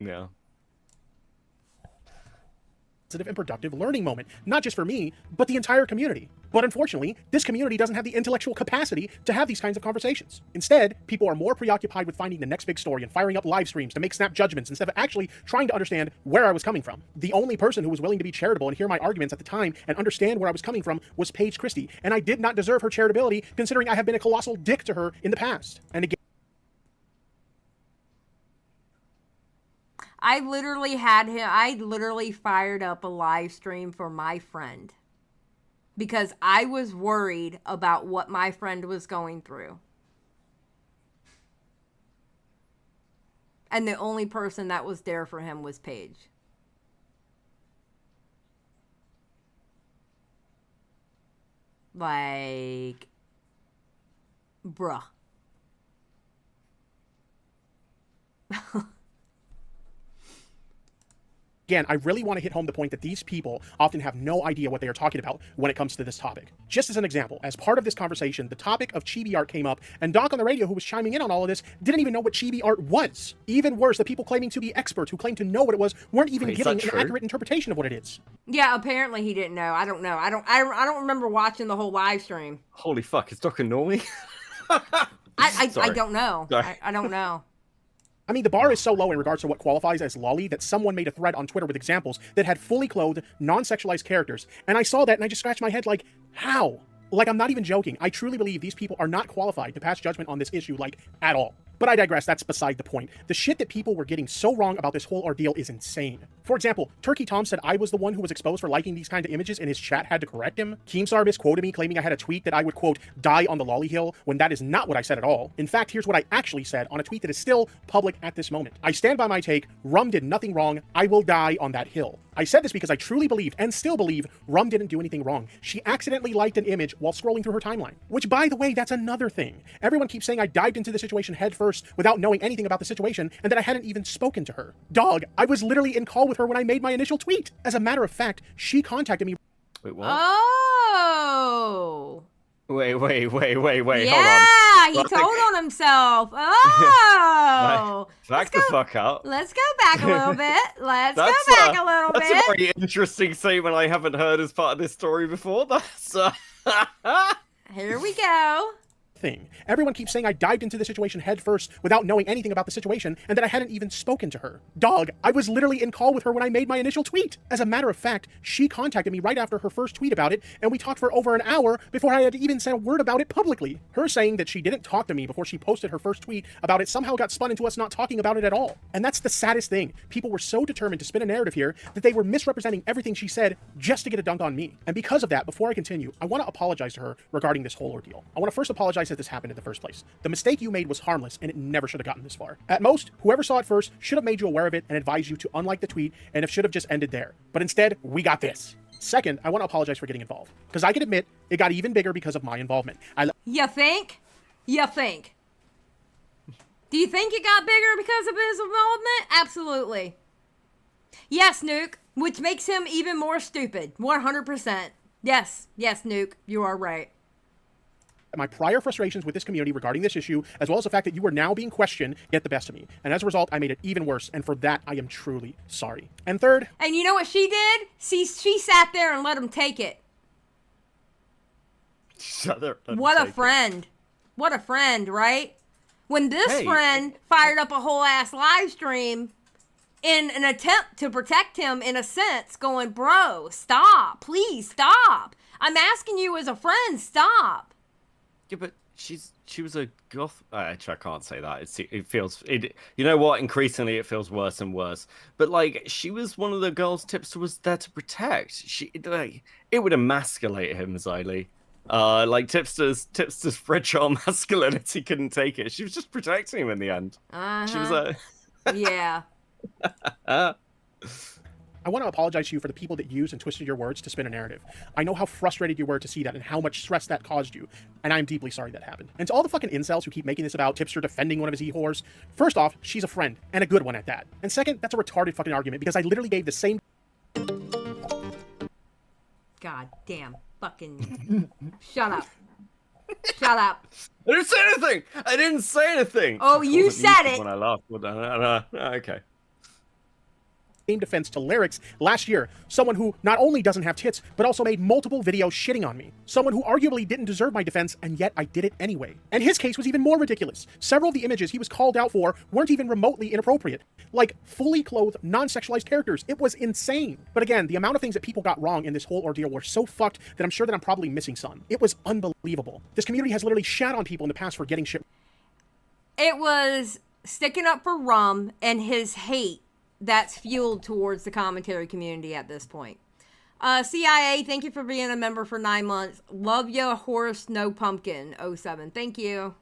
Yeah. And productive learning moment, not just for me, but the entire community. But unfortunately, this community doesn't have the intellectual capacity to have these kinds of conversations. Instead, people are more preoccupied with finding the next big story and firing up live streams to make snap judgments instead of actually trying to understand where I was coming from. The only person who was willing to be charitable and hear my arguments at the time and understand where I was coming from was Paige Christie, and I did not deserve her charitability considering I have been a colossal dick to her in the past. And again, I literally fired up a live stream for my friend because I was worried about what my friend was going through. And the only person that was there for him was Paige. Like, bruh. Again, I really want to hit home the point that these people often have no idea what they are talking about when it comes to this topic. Just as an example, as part of this conversation, the topic of chibi art came up, and Doc on the radio, who was chiming in on all of this, didn't even know what chibi art was. Even worse, the people claiming to be experts who claimed to know what it was weren't even giving an accurate interpretation of what it is. Yeah, apparently he didn't know. I don't know. I don't remember watching the whole live stream. Holy fuck, is Doc a normie? I don't know. Sorry. I don't know. I mean, the bar is so low in regards to what qualifies as lolly that someone made a thread on Twitter with examples that had fully clothed, non-sexualized characters. And I saw that and I just scratched my head like, how? Like, I'm not even joking. I truly believe these people are not qualified to pass judgment on this issue, like, at all. But I digress, that's beside the point. The shit that people were getting so wrong about this whole ordeal is insane. For example, Turkey Tom said I was the one who was exposed for liking these kind of images and his chat had to correct him. Keemstar misquoted me, claiming I had a tweet that I would, quote, die on the lolly hill, when that is not what I said at all. In fact, here's what I actually said on a tweet that is still public at this moment. I stand by my take, Rum did nothing wrong, I will die on that hill. I said this because I truly believed, and still believe, Rum didn't do anything wrong. She accidentally liked an image while scrolling through her timeline. Which, by the way, that's another thing. Everyone keeps saying I dived into the situation head first without knowing anything about the situation, and that I hadn't even spoken to her. Dog, I was literally in call with her when I made my initial tweet. As a matter of fact, she contacted me. Wait, what? Oh. Wait, hold on. Yeah, he told on himself. Oh. Back the fuck up. Let's go back a little bit. Let's go back a little bit. That's a very interesting statement I haven't heard as part of this story before. That's Here we go. Thing. Everyone keeps saying I dived into the situation head first without knowing anything about the situation, and that I hadn't even spoken to her. Dog, I was literally in call with her when I made my initial tweet. As a matter of fact, she contacted me right after her first tweet about it, and we talked for over an hour before I had even said a word about it publicly. Her saying that she didn't talk to me before she posted her first tweet about it somehow got spun into us not talking about it at all. And that's the saddest thing. People were so determined to spin a narrative here that they were misrepresenting everything she said just to get a dunk on me. And because of that, before I continue, I want to apologize to her regarding this whole ordeal. I want to first apologize that this happened in the first place. The mistake you made was harmless, and it never should have gotten this far. At most, whoever saw it first should have made you aware of it and advised you to unlike the tweet, and it should have just ended there. But instead, we got this. Second, I want to apologize for getting involved, because I can admit it got even bigger because of my involvement. You think? You think? Do you think it got bigger because of his involvement? Absolutely. Yes, Nuke, which makes him even more stupid. 100%. Yes, Nuke, you are right. My prior frustrations with this community regarding this issue, as well as the fact that you are now being questioned, get the best of me. And as a result, I made it even worse, and for that, I am truly sorry. And third... And you know what she did? She sat there and let him take it. What a friend. What a friend, right? When this friend fired up a whole ass live stream in an attempt to protect him in a sense, going, bro, stop. Please stop. I'm asking you as a friend, stop. Yeah, but she was a goth. I can't say that. It feels. You know what? Increasingly, it feels worse and worse. But like, she was one of the girls Tipster was there to protect. It would emasculate him, Xylie. Like Tipster's fragile masculinity couldn't take it. She was just protecting him in the end. She was a. Yeah. I want to apologize to you for the people that used and twisted your words to spin a narrative. I know how frustrated you were to see that and how much stress that caused you, and I'm deeply sorry that happened. And to all the fucking incels who keep making this about Tipster defending one of his e-whores, first off, she's a friend, and a good one at that. And second, that's a retarded fucking argument because I literally gave the same... God damn. Fucking... Shut up. Shut up. I didn't say anything! Oh, you said it! When I laughed. Okay. defense to lyrics last year, someone who not only doesn't have tits, but also made multiple videos shitting on me. Someone who arguably didn't deserve my defense, and yet I did it anyway. And his case was even more ridiculous. Several of the images he was called out for weren't even remotely inappropriate. Like, fully clothed, non-sexualized characters. It was insane. But again, the amount of things that people got wrong in this whole ordeal were so fucked that I'm sure that I'm probably missing some. It was unbelievable. This community has literally shat on people in the past for getting shit. It was sticking up for Rum and his hate that's fueled towards the commentary community at this point. CIA, thank you for being a member for 9 months. Love ya, Horace No Pumpkin 07. Thank you.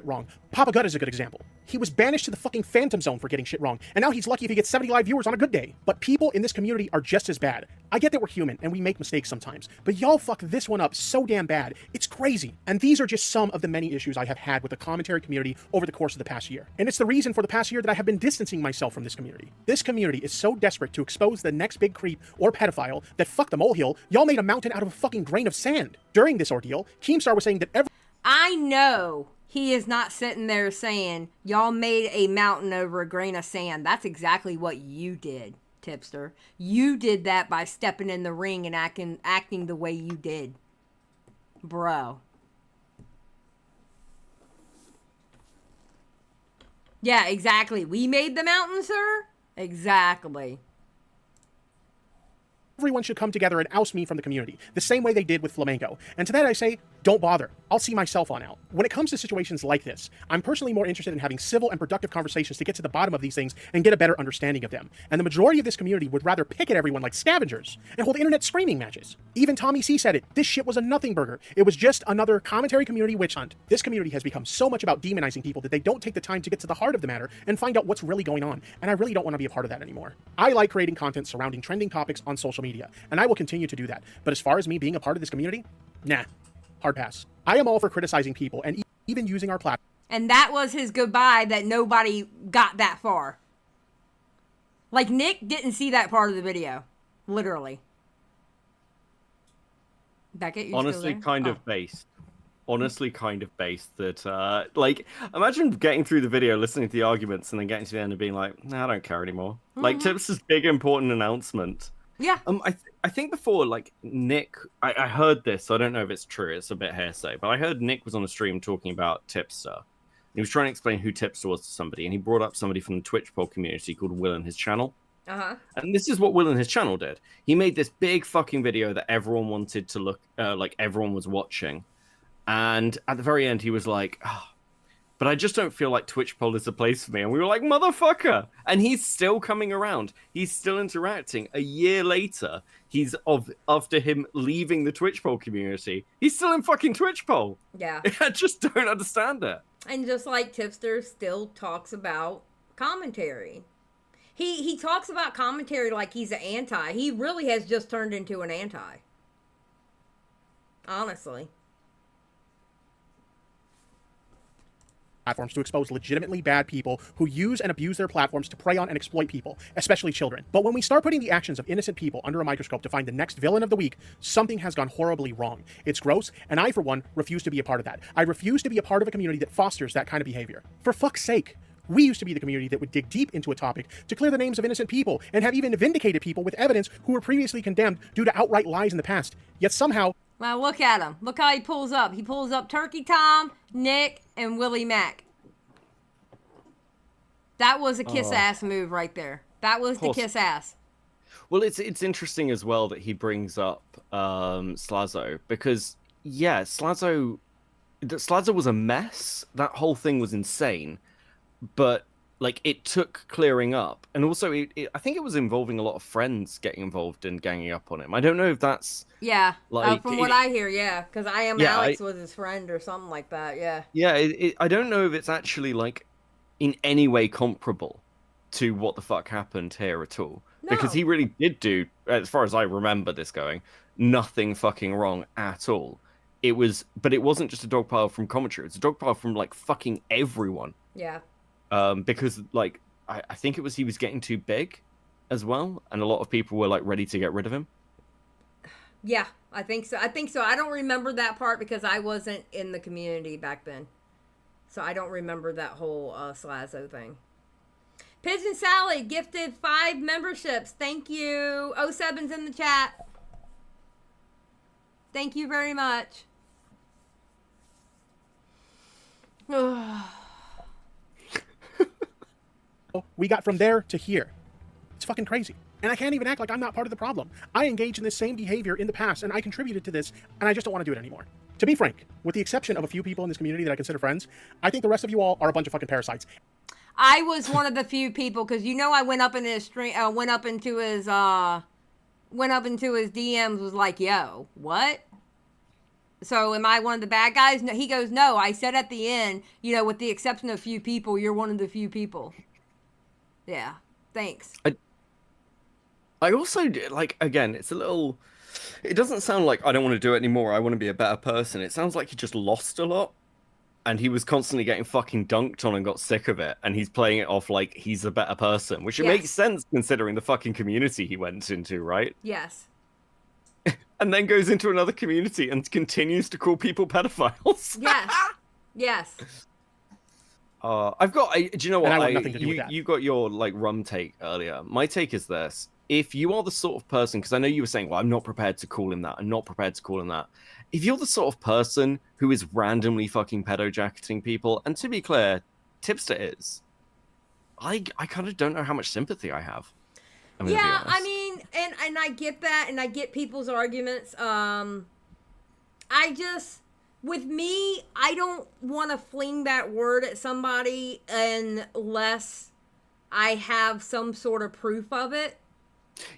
Wrong. Papa Gut is a good example. He was banished to the fucking Phantom Zone for getting shit wrong, and now he's lucky if he gets 70 live viewers on a good day. But people in this community are just as bad. I get that we're human, and we make mistakes sometimes, but y'all fuck this one up so damn bad. It's crazy. And these are just some of the many issues I have had with the commentary community over the course of the past year. And it's the reason for the past year that I have been distancing myself from this community. This community is so desperate to expose the next big creep or pedophile that fuck the molehill, y'all made a mountain out of a fucking grain of sand. During this ordeal, Keemstar was saying that I know he is not sitting there saying, y'all made a mountain over a grain of sand. That's exactly what you did, Tipster. You did that by stepping in the ring and acting the way you did. Bro. Yeah, exactly. We made the mountain, sir? Exactly. everyone should come together and oust me from the community, the same way they did with Flamenco. And to that I say, don't bother. I'll see myself on out. When it comes to situations like this, I'm personally more interested in having civil and productive conversations to get to the bottom of these things and get a better understanding of them. And the majority of this community would rather pick at everyone like scavengers and hold internet screaming matches. Even Tommy C said it. This shit was a nothing burger. It was just another commentary community witch hunt. This community has become so much about demonizing people that they don't take the time to get to the heart of the matter and find out what's really going on. And I really don't want to be a part of that anymore. I like creating content surrounding trending topics on social media, and I will continue to do that. But as far as me being a part of this community, nah. Hard pass. I am all for criticizing people and even using our platform. And that was his goodbye that nobody got that far. Like, Nick didn't see that part of the video. Literally. Beckett, you honestly still kind there? of based. Honestly kind of based that, like, imagine getting through the video, listening to the arguments, and then getting to the end and being like, nah, I don't care anymore. Like, Tipster's big, important announcement. Yeah. I think before, like, Nick, I heard this, so I don't know if it's true, it's a bit hearsay, but I heard Nick was on a stream talking about Tipster. He was trying to explain who Tipster was to somebody, and he brought up somebody from the Twitch poll community called Will and his channel. Uh-huh. And this is what Will and his channel did. He made this big fucking video that everyone wanted to look, like everyone was watching. And at the very end, he was like, oh, but I just don't feel like Twitch poll is the place for me. And we were like, motherfucker. And he's still coming around. He's still interacting. A year later, after him leaving the Twitch poll community, he's still in fucking Twitch poll. Yeah. I just don't understand it. And just like Tipster still talks about commentary. He talks about commentary like he's an anti. He really has just turned into an anti. Honestly. Platforms to expose legitimately bad people who use and abuse their platforms to prey on and exploit people, especially children. But when we start putting the actions of innocent people under a microscope to find the next villain of the week, something has gone horribly wrong. It's gross, and I, for one, refuse to be a part of that. I refuse to be a part of a community that fosters that kind of behavior. For fuck's sake. We used to be the community that would dig deep into a topic to clear the names of innocent people and have even vindicated people with evidence who were previously condemned due to outright lies in the past. Yet somehow... Well, look at him. Look how he pulls up. He pulls up Turkey Tom, Nick, and Willie Mack. That was a kiss-ass move right there. That was the kiss-ass. Well, it's interesting as well that he brings up Slazo, because, yeah, Slazo was a mess. That whole thing was insane. But, like, it took clearing up. And also, I think it was involving a lot of friends getting involved and ganging up on him. I don't know if that's... Yeah, like, from what I hear, yeah. Because Alex was his friend or something like that, yeah. Yeah, I don't know if it's actually, like, in any way comparable to what the fuck happened here at all. No. Because he really did do, as far as I remember this going, nothing fucking wrong at all. But it wasn't just a dog pile from commentary. It's a dog pile from, like, fucking everyone. Yeah. Because, like, I think it was he was getting too big as well, and a lot of people were, like, ready to get rid of him. Yeah, I think so. I don't remember that part because I wasn't in the community back then. So I don't remember that whole Slazo thing. Pigeon Sally gifted 5 memberships. Thank you. 07's in the chat. Thank you very much. We got from there to here. It's fucking crazy. And I can't even act like I'm not part of the problem. I engaged in this same behavior in the past, and I contributed to this, and I just don't want to do it anymore. To be frank, with the exception of a few people in this community that I consider friends, I think the rest of you all are a bunch of fucking parasites. I was one of the few people, because you know I went up in his stream, went up into his DMs, was like, yo, what? So am I one of the bad guys? No, he goes, no, I said at the end, you know, with the exception of a few people, you're one of the few people. Yeah, thanks. I also, like, again, it's a little... It doesn't sound like I don't want to do it anymore, I want to be a better person. It sounds like he just lost a lot. And he was constantly getting fucking dunked on and got sick of it. And he's playing it off like he's a better person, which it makes sense considering the fucking community he went into, right? Yes. And then goes into another community and continues to call people pedophiles. Yes. Yes. I've got. Do you know what? And I want nothing to do with that. You got your like rum take earlier. My take is this: if you are the sort of person, because I know you were saying, "Well, I'm not prepared to call him that. I'm not prepared to call him that." If you're the sort of person who is randomly fucking pedo-jacketing people, and to be clear, Tipster is, I kind of don't know how much sympathy I have. Yeah, I mean, and I get that, and I get people's arguments. I just, with me, I don't want to fling that word at somebody unless I have some sort of proof of it.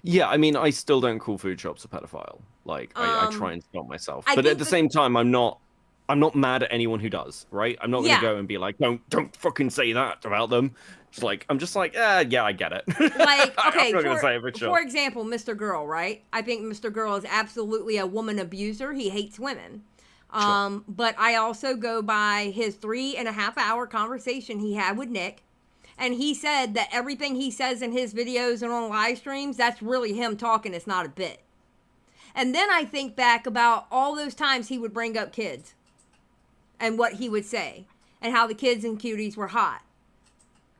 Yeah, I mean, I still don't call food shops a pedophile. Like, I try and stop myself. I But think at the same time, I'm not mad at anyone who does, right? I'm not going to go and be like, don't fucking say that about them. I'm just like, yeah, I get it. Like, okay, I'm not gonna say it, but sure. for example, Mr. Girl, right? I think Mr. Girl is absolutely a woman abuser. He hates women. But I also go by his 3.5-hour conversation he had with Nick. And he said that everything he says in his videos and on live streams, that's really him talking. It's not a bit. And then I think back about all those times he would bring up kids and what he would say and how the kids and cuties were hot.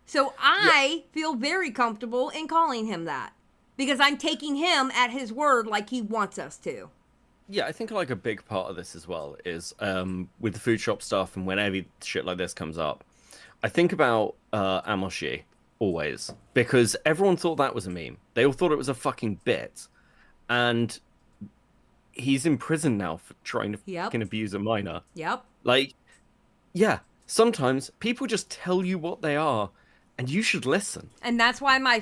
So I feel very comfortable in calling him that because I'm taking him at his word like he wants us to. Yeah, I think like a big part of this as well is with the food shop stuff and whenever shit like this comes up, I think about Amoshi always because everyone thought that was a meme. They all thought it was a fucking bit. And he's in prison now for trying to fucking abuse a minor. Yep. Like, yeah, sometimes people just tell you what they are and you should listen. And that's why I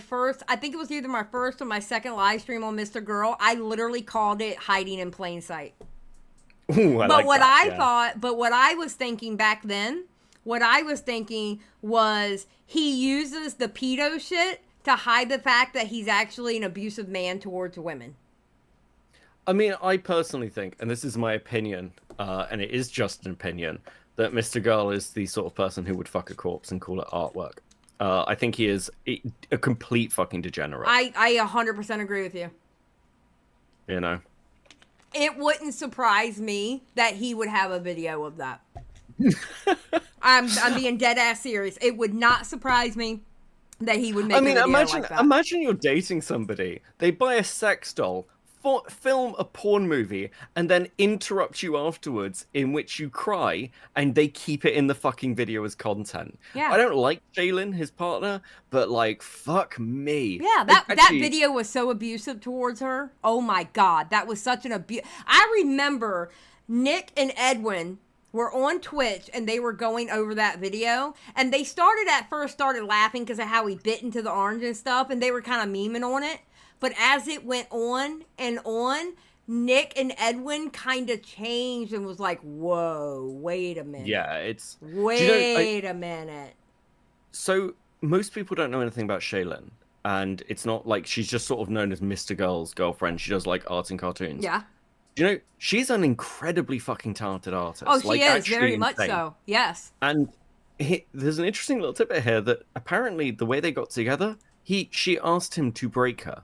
think it was either my first or my second live stream on Mr. Girl, I literally called it hiding in plain sight. Ooh, But what I was thinking back then, what I was thinking was he uses the pedo shit to hide the fact that he's actually an abusive man towards women. I mean, I personally think, and this is my opinion, and it is just an opinion, that Mr. Girl is the sort of person who would fuck a corpse and call it artwork. I think he is a complete fucking degenerate. I 100% agree with you. You know? It wouldn't surprise me that he would have a video of that. I'm being dead ass serious. It would not surprise me that he would make a video like that. Imagine you're dating somebody, they buy a sex doll, film a porn movie, and then interrupt you afterwards in which you cry, and they keep it in the fucking video as content. Yeah. I don't like Jalen, his partner, but like, fuck me. Yeah, that video was so abusive towards her. Oh my God, that was such an abuse. I remember Nick and Edwin were on Twitch and they were going over that video, and they started laughing because of how he bit into the orange and stuff, and they were kind of memeing on it. But as it went on and on, Nick and Edwin kind of changed and was like, whoa, wait a minute. Yeah, Wait a minute. So most people don't know anything about Shaylin, and it's not like she's just sort of known as Mr. Girl's girlfriend. She does like art and cartoons. Yeah. You know, she's an incredibly fucking talented artist. Oh, she is, very much so. Yes. And there's an interesting little tidbit here that apparently the way they got together, she asked him to break her.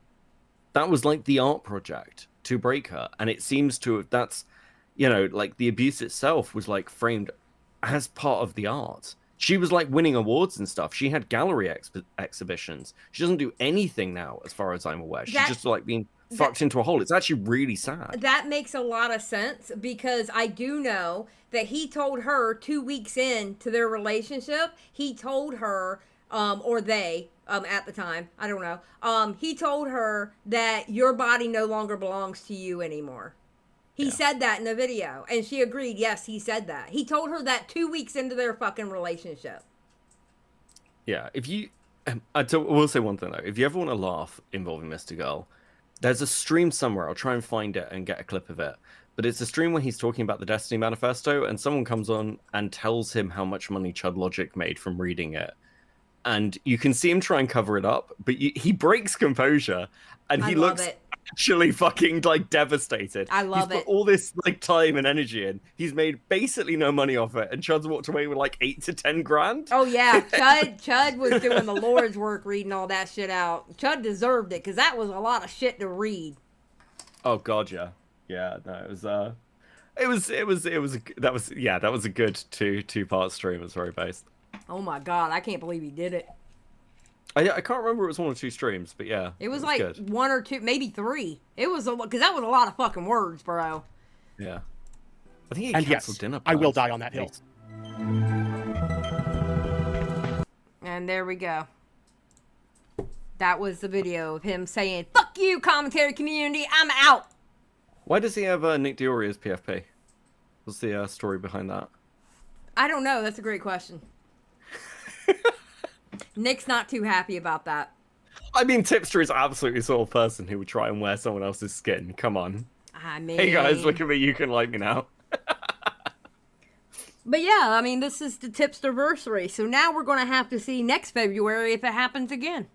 That was like the art project, to break her. And it seems to have, that's, you know, like the abuse itself was like framed as part of the art. She was like winning awards and stuff. She had gallery exhibitions. She doesn't do anything now, as far as I'm aware. She's just like being fucked into a hole. It's actually really sad. That makes a lot of sense because I do know that he told her 2 weeks into their relationship, he told her, or they, at the time, I don't know, he told her that your body no longer belongs to you anymore. He said that in the video, and she agreed, yes, he said that. He told her that 2 weeks into their fucking relationship. Yeah, if you... I will say one thing, though. If you ever want to laugh involving Mr. Girl, there's a stream somewhere. I'll try and find it and get a clip of it. but it's a stream where he's talking about the Destiny Manifesto, and someone comes on and tells him how much money Chud Logic made from reading it. And you can see him try and cover it up, but he breaks composure, and he looks actually fucking like devastated. I love He's put all this like time and energy in. He's made basically no money off it, and Chud's walked away with like 8 to 10 grand. Oh yeah, Chud was doing the Lord's work reading all that shit out. Chud deserved it because that was a lot of shit to read. Oh god, yeah, no, that was a good two-part stream. It was very based. Oh my god, I can't believe he did it. I can't remember it was 1 or 2 streams, but yeah. It was like good. 1 or 2, maybe 3. It was because that was a lot of fucking words, bro. Yeah. I think he and canceled yes, dinner. I will die on that hill. And there we go. That was the video of him saying, "Fuck you, commentary community, I'm out." Why does he have Nick Diori as PFP? What's the story behind that? I don't know. That's a great question. Nick's not too happy about that. I mean, Tipster is absolutely the sort of person who would try and wear someone else's skin. Come on. I mean... Hey guys, look at me. You can like me now. But yeah, I mean, this is the Tipsterversary. So now we're going to have to see next February if it happens again.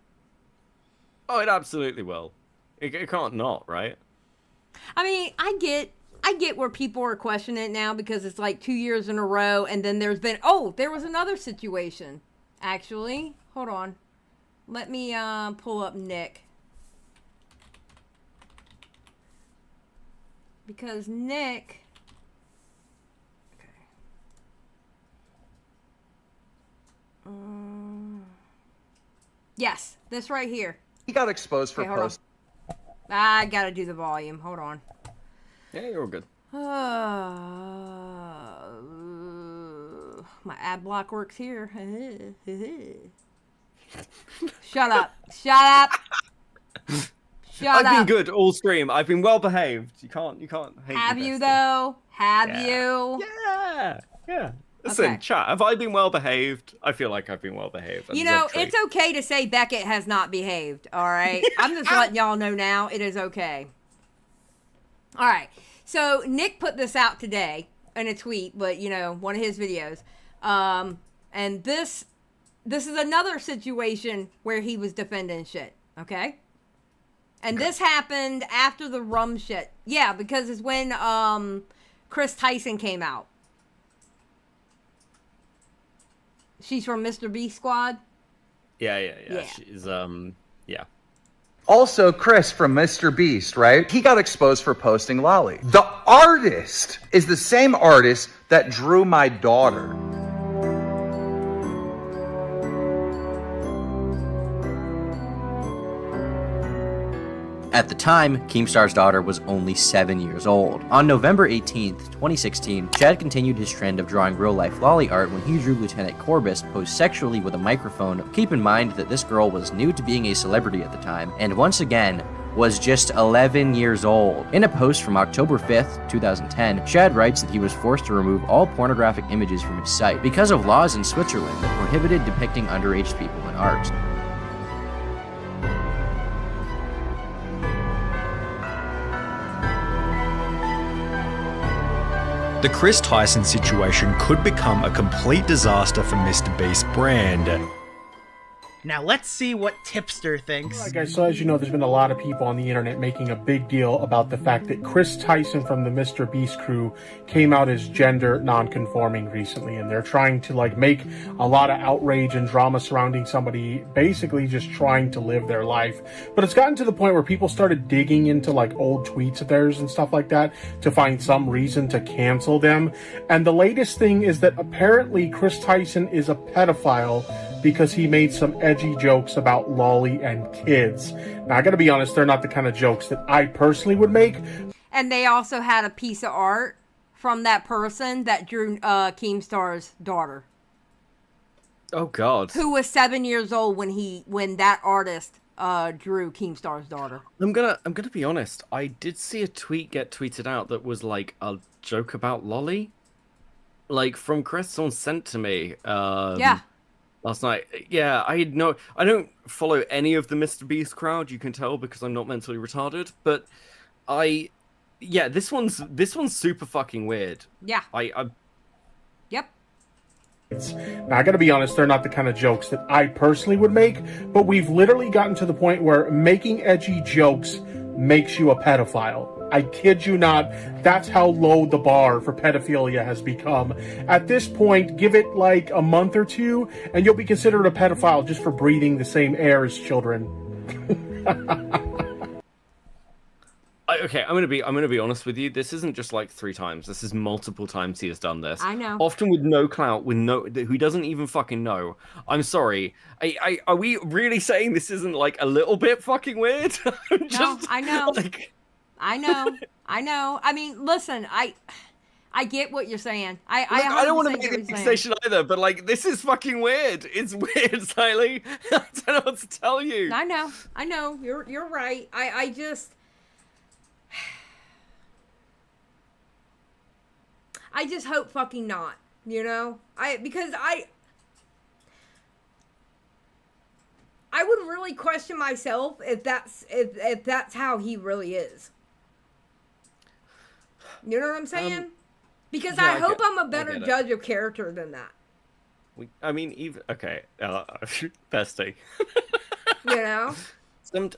Oh, it absolutely will. It can't not, right? I mean, I get where people are questioning it now because it's like 2 years in a row, and then there was another situation. Actually, hold on. Let me pull up Nick. Because Nick... Okay. Yes, this right here. He got exposed for post. I gotta do the volume. Hold on. Yeah, you're all good. My ad block works here. Shut up. Shut up. Shut up. I've been good all stream. I've been well behaved. You can't hate me. Have you though? Have you? Yeah. Listen, chat, have I been well behaved? I feel like I've been well behaved. You know, it's okay to say Beckett has not behaved, all right? I'm just letting y'all know now. It is okay. All right. So Nick put this out today in a tweet, but, you know, one of his videos. And this is another situation where he was defending shit, okay? And this happened after the rum shit. Yeah, because it's when Chris Tyson came out. She's from Mr. B Squad? Yeah. She's, yeah. Also, Chris from Mr. Beast, right? He got exposed for posting Lolly. The artist is the same artist that drew my daughter. At the time, Keemstar's daughter was only 7 years old. On November 18th, 2016, Chad continued his trend of drawing real-life lolly art when he drew Lieutenant Corbus posed sexually with a microphone. Keep in mind that this girl was new to being a celebrity at the time, and once again, was just 11 years old. In a post from October 5th, 2010, Chad writes that he was forced to remove all pornographic images from his site because of laws in Switzerland that prohibited depicting underage people in art. The Chris Tyson situation could become a complete disaster for Mr. Beast's brand. Now let's see what Tipster thinks. Alright guys, so as you know, there's been a lot of people on the internet making a big deal about the fact that Chris Tyson from the Mr. Beast crew came out as gender non-conforming recently, and they're trying to like make a lot of outrage and drama surrounding somebody basically just trying to live their life. But it's gotten to the point where people started digging into like old tweets of theirs and stuff like that to find some reason to cancel them. And the latest thing is that apparently Chris Tyson is a pedophile because he made some edgy jokes about lolly and kids. Now, I gotta be honest, they're not the kind of jokes that I personally would make. And they also had a piece of art from that person that drew Keemstar's daughter. Oh, God. Who was 7 years old when that artist drew Keemstar's daughter. I'm gonna be honest. I did see a tweet get tweeted out that was like a joke about lolly. Like, from Chris, someone sent to me. Yeah. Last night. Yeah, I don't follow any of the Mr. Beast crowd, you can tell, because I'm not mentally retarded, but yeah, this one's super fucking weird. Yeah. I Yep. Now, I gotta be honest, they're not the kind of jokes that I personally would make, but we've literally gotten to the point where making edgy jokes makes you a pedophile. I kid you not, that's how low the bar for pedophilia has become. At this point, give it like a month or two, and you'll be considered a pedophile just for breathing the same air as children. Okay, I'm gonna be honest with you. This isn't just like 3 times. This is multiple times he has done this. I know. Often with no clout, with no who doesn't even fucking know. I'm sorry. Are we really saying this isn't like a little bit fucking weird? No, I know. Like... I know. I mean, listen, I get what you're saying. I don't want to make a station either, but like this is fucking weird. It's weird, Xylie. I don't know what to tell you. I know. You're right. I just hope fucking not, you know? Because I would really question myself if that's how he really is. You know what I'm saying? Because yeah, I hope I'm a better judge of character than that. Bestie. You know?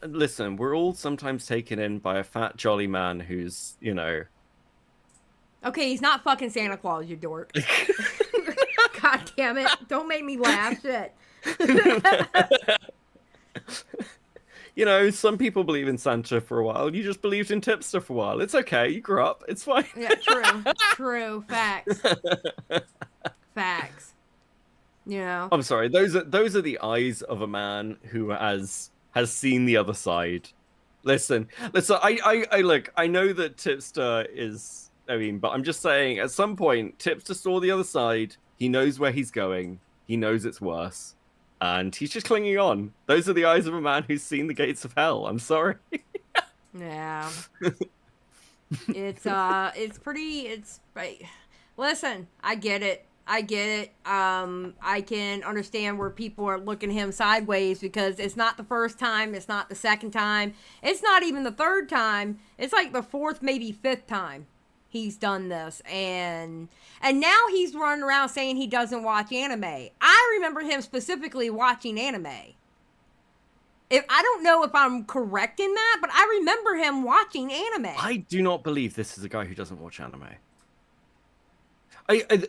Listen, we're all sometimes taken in by a fat jolly man who's, you know... Okay, he's not fucking Santa Claus, you dork. God damn it. Don't make me laugh. Shit. You know, some people believe in Santa for a while. You just believed in Tipster for a while. It's okay. You grew up. It's fine. Yeah, true. Facts. Facts. You know? I'm sorry. Those are the eyes of a man who has seen the other side. Listen. I look. I know that Tipster is... but I'm just saying, at some point, Tipster saw the other side. He knows where he's going. He knows it's worse. And he's just clinging on. Those are the eyes of a man who's seen the gates of hell. I'm sorry. Yeah. It's listen, I get it. I can understand where people are looking at him sideways because it's not the first time, it's not the second time, it's not even the third time. It's like the fourth, maybe fifth time he's done this, and now he's running around saying he doesn't watch anime. I remember him specifically watching anime. I don't know if I'm correct in that, but I remember him watching anime. I do not believe this is a guy who doesn't watch anime.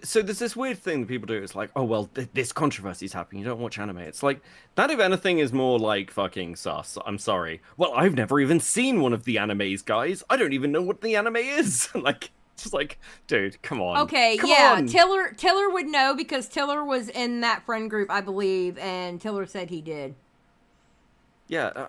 So there's this weird thing that people do. It's like, oh, well, this controversy is happening. You don't watch anime. It's like, that, if anything, is more like fucking sus. I'm sorry. Well, I've never even seen one of the animes, guys. I don't even know what the anime is. Like, just like, dude, come on. Okay, come yeah. on. Tiller would know because Tiller was in that friend group, I believe, and Tiller said he did. Yeah,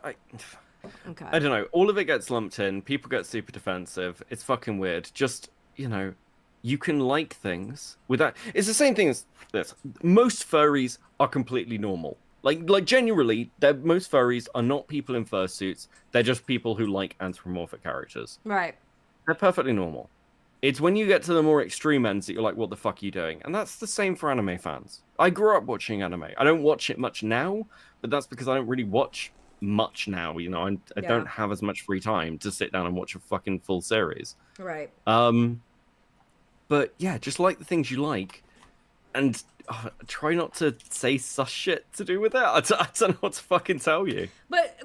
okay. I don't know. All of it gets lumped in. People get super defensive. It's fucking weird. Just, you know... You can like things without... It's the same thing as this. Most furries are completely normal. Like generally, most furries are not people in fursuits. They're just people who like anthropomorphic characters. Right. They're perfectly normal. It's when you get to the more extreme ends that you're like, what the fuck are you doing? And that's the same for anime fans. I grew up watching anime. I don't watch it much now, but that's because I don't really watch much now. You know, I don't have as much free time to sit down and watch a fucking full series. Right. But yeah, just like the things you like, and try not to say sus shit to do with it. I don't know what to fucking tell you. But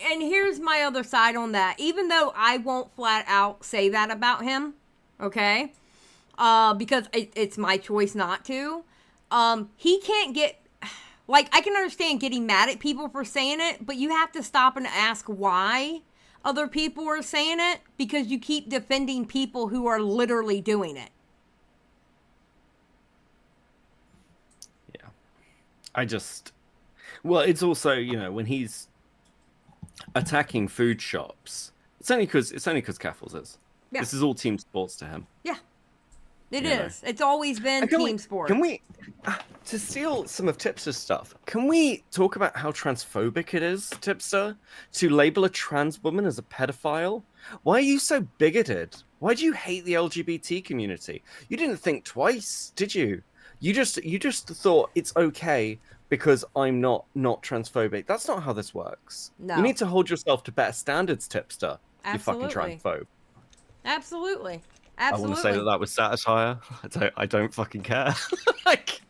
and here's my other side on that. Even though I won't flat out say that about him, okay, because it's my choice not to. He can't get... Like, I can understand getting mad at people for saying it, but you have to stop and ask why other people are saying it, because you keep defending people who are literally doing it. Yeah. Well, it's also, you know, when he's attacking food shops, it's only because Caffles is. Yeah. This is all team sports to him. Yeah. It is. It's always been team sports. Can we, to steal some of Tipster's stuff, can we talk about how transphobic it is, Tipster, to label a trans woman as a pedophile? Why are you so bigoted? Why do you hate the LGBT community? You didn't think twice, did you? You just thought it's okay because I'm not transphobic. That's not how this works. No. You need to hold yourself to better standards, Tipster. Absolutely. You fucking transphobe. Absolutely. I want to say that was satire. I don't fucking care. Like,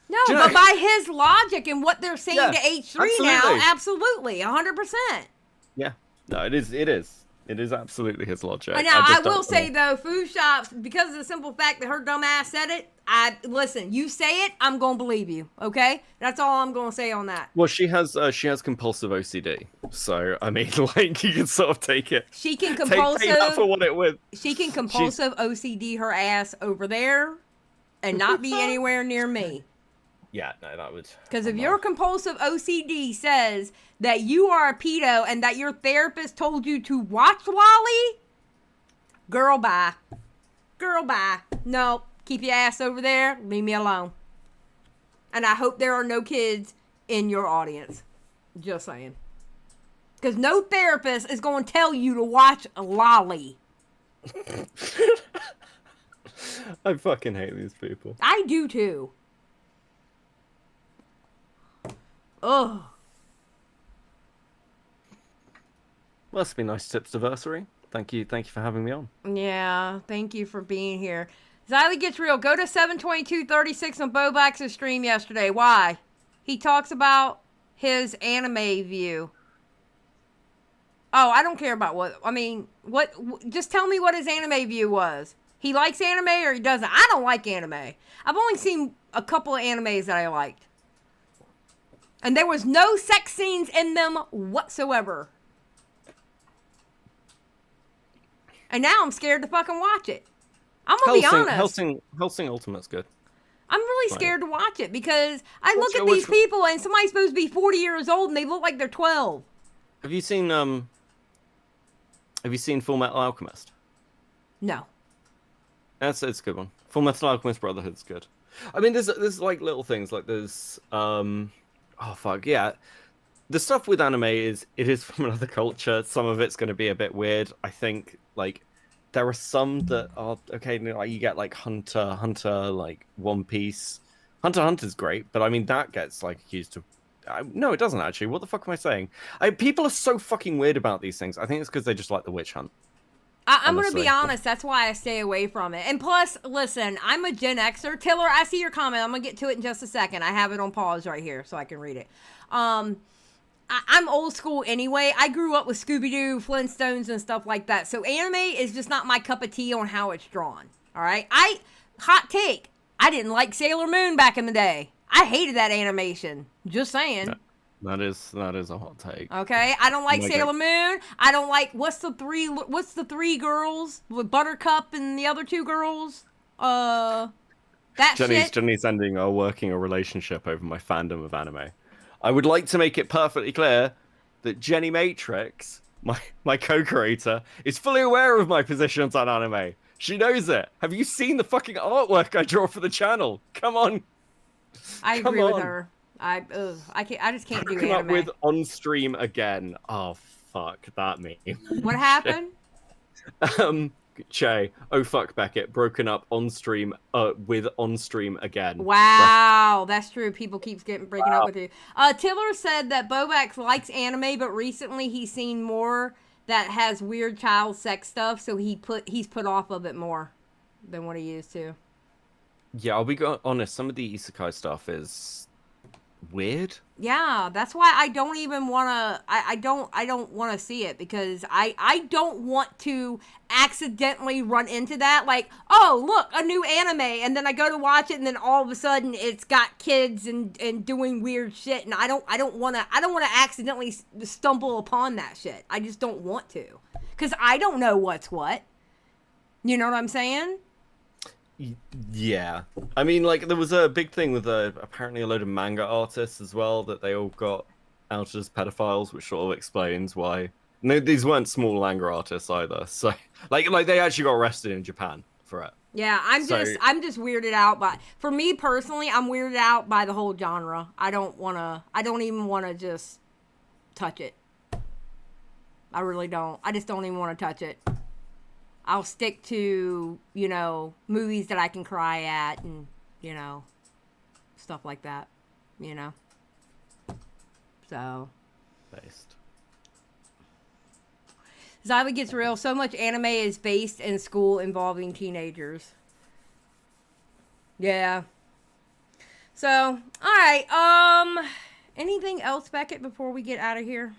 no, you but know, by his logic and what they're saying Yeah, to H3 now, absolutely. absolutely, 100%. yeah, no, it is absolutely his logic. Now, I just will don't say though, food shops, because of the simple fact that her dumb ass said it, listen. You say it, I'm gonna believe you. Okay, that's all I'm gonna say on that. Well, she has compulsive OCD, so I mean, like, you can sort of take it. She can take compulsive. that for what it was. She can compulsive OCD her ass over there, and not be anywhere near me. Yeah, no, that would. Because if your compulsive OCD says that you are a pedo and that your therapist told you to watch Lolly, girl, bye. Girl, bye. No, keep your ass over there. Leave me alone. And I hope there are no kids in your audience. Just saying. Because no therapist is going to tell you to watch Lolly. I fucking hate these people. I do too. Ugh. Must be nice, Tipsterversary. Thank you for having me on. Yeah, thank you for being here. Xylie Gets Real. Go to 72236 on Bobax's stream yesterday. Why? He talks about his anime view. Oh, I don't care about what. I mean, what? Just tell me what his anime view was. He likes anime or he doesn't. I don't like anime. I've only seen a couple of animes that I liked. And there was no sex scenes in them whatsoever. And now I'm scared to fucking watch it. I'm gonna be honest. Hellsing Ultimate's good. I'm really scared to watch it because I look at these people and somebody's supposed to be 40 years old and they look like they're 12. Have you seen Full Metal Alchemist? No. It's a good one. Full Metal Alchemist Brotherhood's good. I mean, there's like little things like there's oh fuck yeah, the stuff with anime is from another culture. Some of it's going to be a bit weird. I think like there are some that are okay. Like you get like Hunter, like One Piece. Hunter's great, but I mean that gets like accused of. No, it doesn't actually. What the fuck am I saying? People are so fucking weird about these things. I think it's because they just like the witch hunt. I'm going to be honest. That's why I stay away from it. And plus, listen, I'm a Gen Xer. Tiller, I see your comment. I'm going to get to it in just a second. I have it on pause right here so I can read it. I'm old school anyway. I grew up with Scooby-Doo, Flintstones, and stuff like that. So anime is just not my cup of tea on how it's drawn. All right? Hot take. I didn't like Sailor Moon back in the day. I hated that animation. Just saying. That is a hot take. Okay, I don't like Sailor Moon. I don't like what's the three girls with Buttercup and the other two girls. Jenny's ending or working a relationship over my fandom of anime. I would like to make it perfectly clear that Jenny Matrix, my co-creator, is fully aware of my positions on anime. She knows it. Have you seen the fucking artwork I draw for the channel? Come on. I agree with her. I just can't do anime. Up with on stream again. Oh fuck that meme. What happened? Che, oh fuck Beckett, broken up on stream with on stream again. Wow, that's true. People keep breaking up with you. Tiller said that Bobax likes anime, but recently he's seen more that has weird child sex stuff, so he's put off of it more than what he used to. Yeah, I'll be honest. Some of the isekai stuff is weird. Yeah, that's why I don't even want to. I don't want to see it because I don't want to accidentally run into that. Like, oh look, a new anime, and then I go to watch it, and then all of a sudden it's got kids and doing weird shit, and I don't want to accidentally stumble upon that shit. I just don't want to, because I don't know what's what. You know what I'm saying? Yeah, I mean, like, there was a big thing with apparently a load of manga artists as well, that they all got outed as pedophiles, which sort of explains why. No, these weren't small manga artists either. So, like they actually got arrested in Japan for it. Yeah, I'm just weirded out by. For me personally, I'm weirded out by the whole genre. I don't even wanna just touch it. I really don't. I just don't even want to touch it. I'll stick to, movies that I can cry at and, stuff like that, So. Based. Xylie gets real. So much anime is based in school involving teenagers. Yeah. So, all right. Anything else, Beckett, before we get out of here?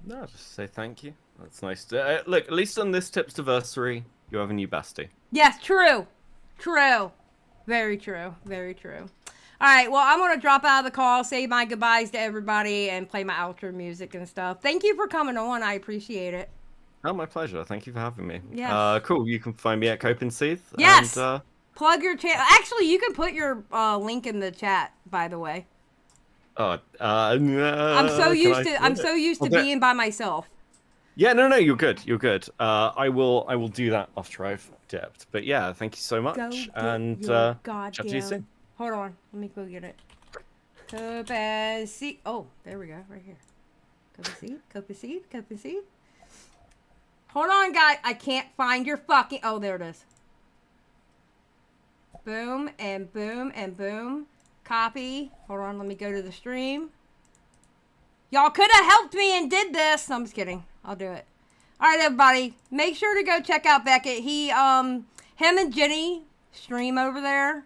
No, just say thank you. That's nice. Look, at least on this Tipsterversary, you have a new bestie. Yes, true. True. Very true. Very true. All right, well, I'm going to drop out of the call, say my goodbyes to everybody, and play my outro music and stuff. Thank you for coming on. I appreciate it. Oh, my pleasure. Thank you for having me. Yes. Cool. You can find me at Copenseeth. Yes. And, plug your channel. Actually, you can put your link in the chat, by the way. Oh, I'm so used to being by myself. Yeah, no, you're good. You're good. I will do that after I've dipped. But yeah, thank you so much, and chat to you soon. Hold on, let me go get it. Copaceed. Oh, there we go, right here. Copaceed. Hold on, guys. I can't find your fucking. Oh, there it is. Boom and boom and boom. Copy. Hold on, let me go to the stream. Y'all could have helped me and did this. No, I'm just kidding. I'll do it. All right, everybody. Make sure to go check out Beckett. Him and Jenny stream over there.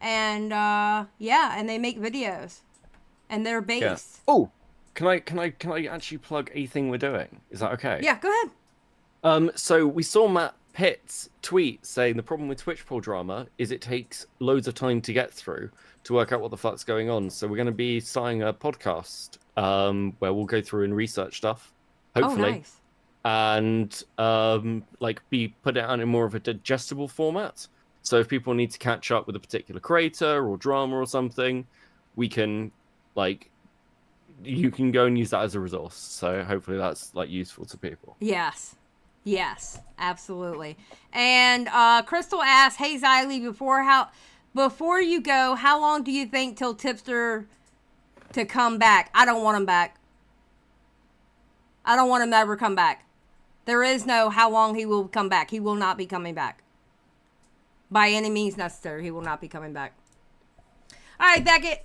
And, yeah, and they make videos. And they're based. Yeah. Oh, can I actually plug a thing we're doing? Is that okay? Yeah, go ahead. So we saw Matt Pitt's tweet saying the problem with Twitch poll drama is it takes loads of time to get through to work out what the fuck's going on. So we're going to be starting a podcast where we'll go through and research stuff, hopefully. Oh, nice. And be put it out in more of a digestible format. So if people need to catch up with a particular creator or drama or something, we can you can go and use that as a resource. So hopefully that's useful to people. Yes, absolutely. And Crystal asks, "Hey Xylie, before you go, how long do you think till Tipster to come back?" I don't want him back. I don't want him to ever come back. There is no how long he will come back. He will not be coming back. By any means necessary, he will not be coming back. All right, Beckett.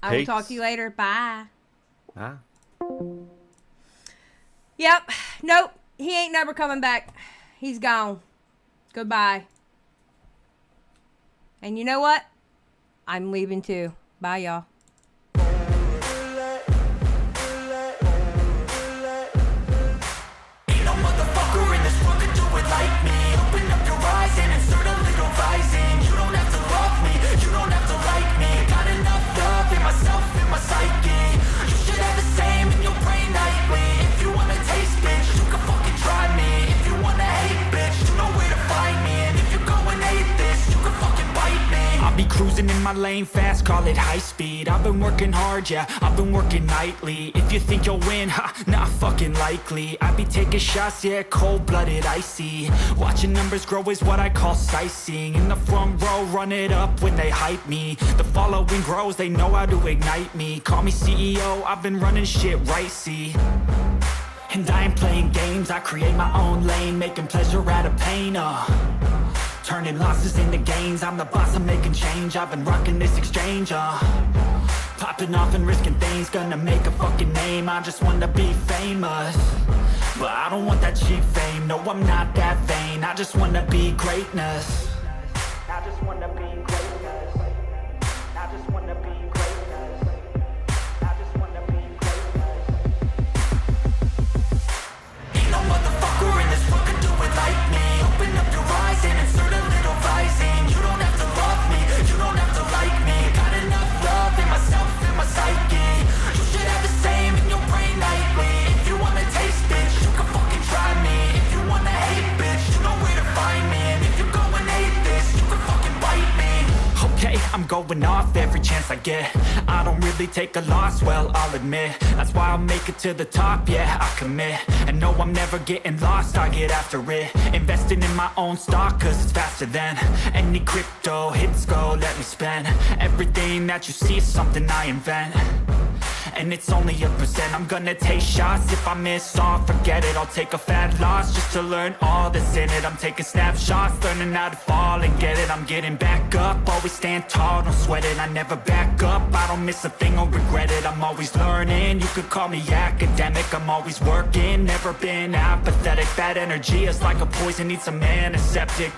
I will talk to you later. Bye. Ah. Yep. Nope. He ain't never coming back. He's gone. Goodbye. And you know what? I'm leaving too. Bye, y'all. Be cruising in my lane fast, call it high speed. I've been working hard, yeah, I've been working nightly. If you think you'll win, ha, not fucking likely. I be taking shots, yeah, cold-blooded, icy. Watching numbers grow is what I call sightseeing. In the front row, run it up when they hype me. The following grows, they know how to ignite me. Call me CEO, I've been running shit right, see. And I ain't playing games, I create my own lane, making pleasure out of pain, turning losses into gains, I'm the boss, I'm making change. I've been rocking this exchange, popping off and risking things, gonna make a fucking name. I just wanna be famous, but I don't want that cheap fame. No, I'm not that vain, I just wanna be greatness. I just wanna be greatness. I just wanna be greatness. I just wanna be greatness. Ain't no motherfucker in this world can do it like me. Open up your eyes and insert a little rising. You don't have to love me, you don't have to like me. Got enough love in myself, in my psyche. You should have the same in your brain nightly. If you wanna taste, bitch, you can fucking try me. If you wanna hate, bitch, you know where to find me. And if you go and hate this, you can fucking bite me. Okay, I'm going off every chance I get. I don't really take a loss, well, I'll admit. That's why I'll make it to the top, yeah, I commit. And no, I'm never getting lost, I get after it. Investing in my own stock, cause it's faster than any crypto hits go, let me spend. Everything that you see is something I invent. and it's only a percent. I'm gonna take shots, if I miss all, forget it. I'll take a fat loss just to learn all that's in it. I'm taking snapshots, learning how to fall and get it. I'm getting back up, always stand tall, don't sweat it. I never back up, I don't miss a thing or regret it. I'm always learning, you could call me academic. I'm always working, never been apathetic. Bad energy is like a poison, needs some antiseptic.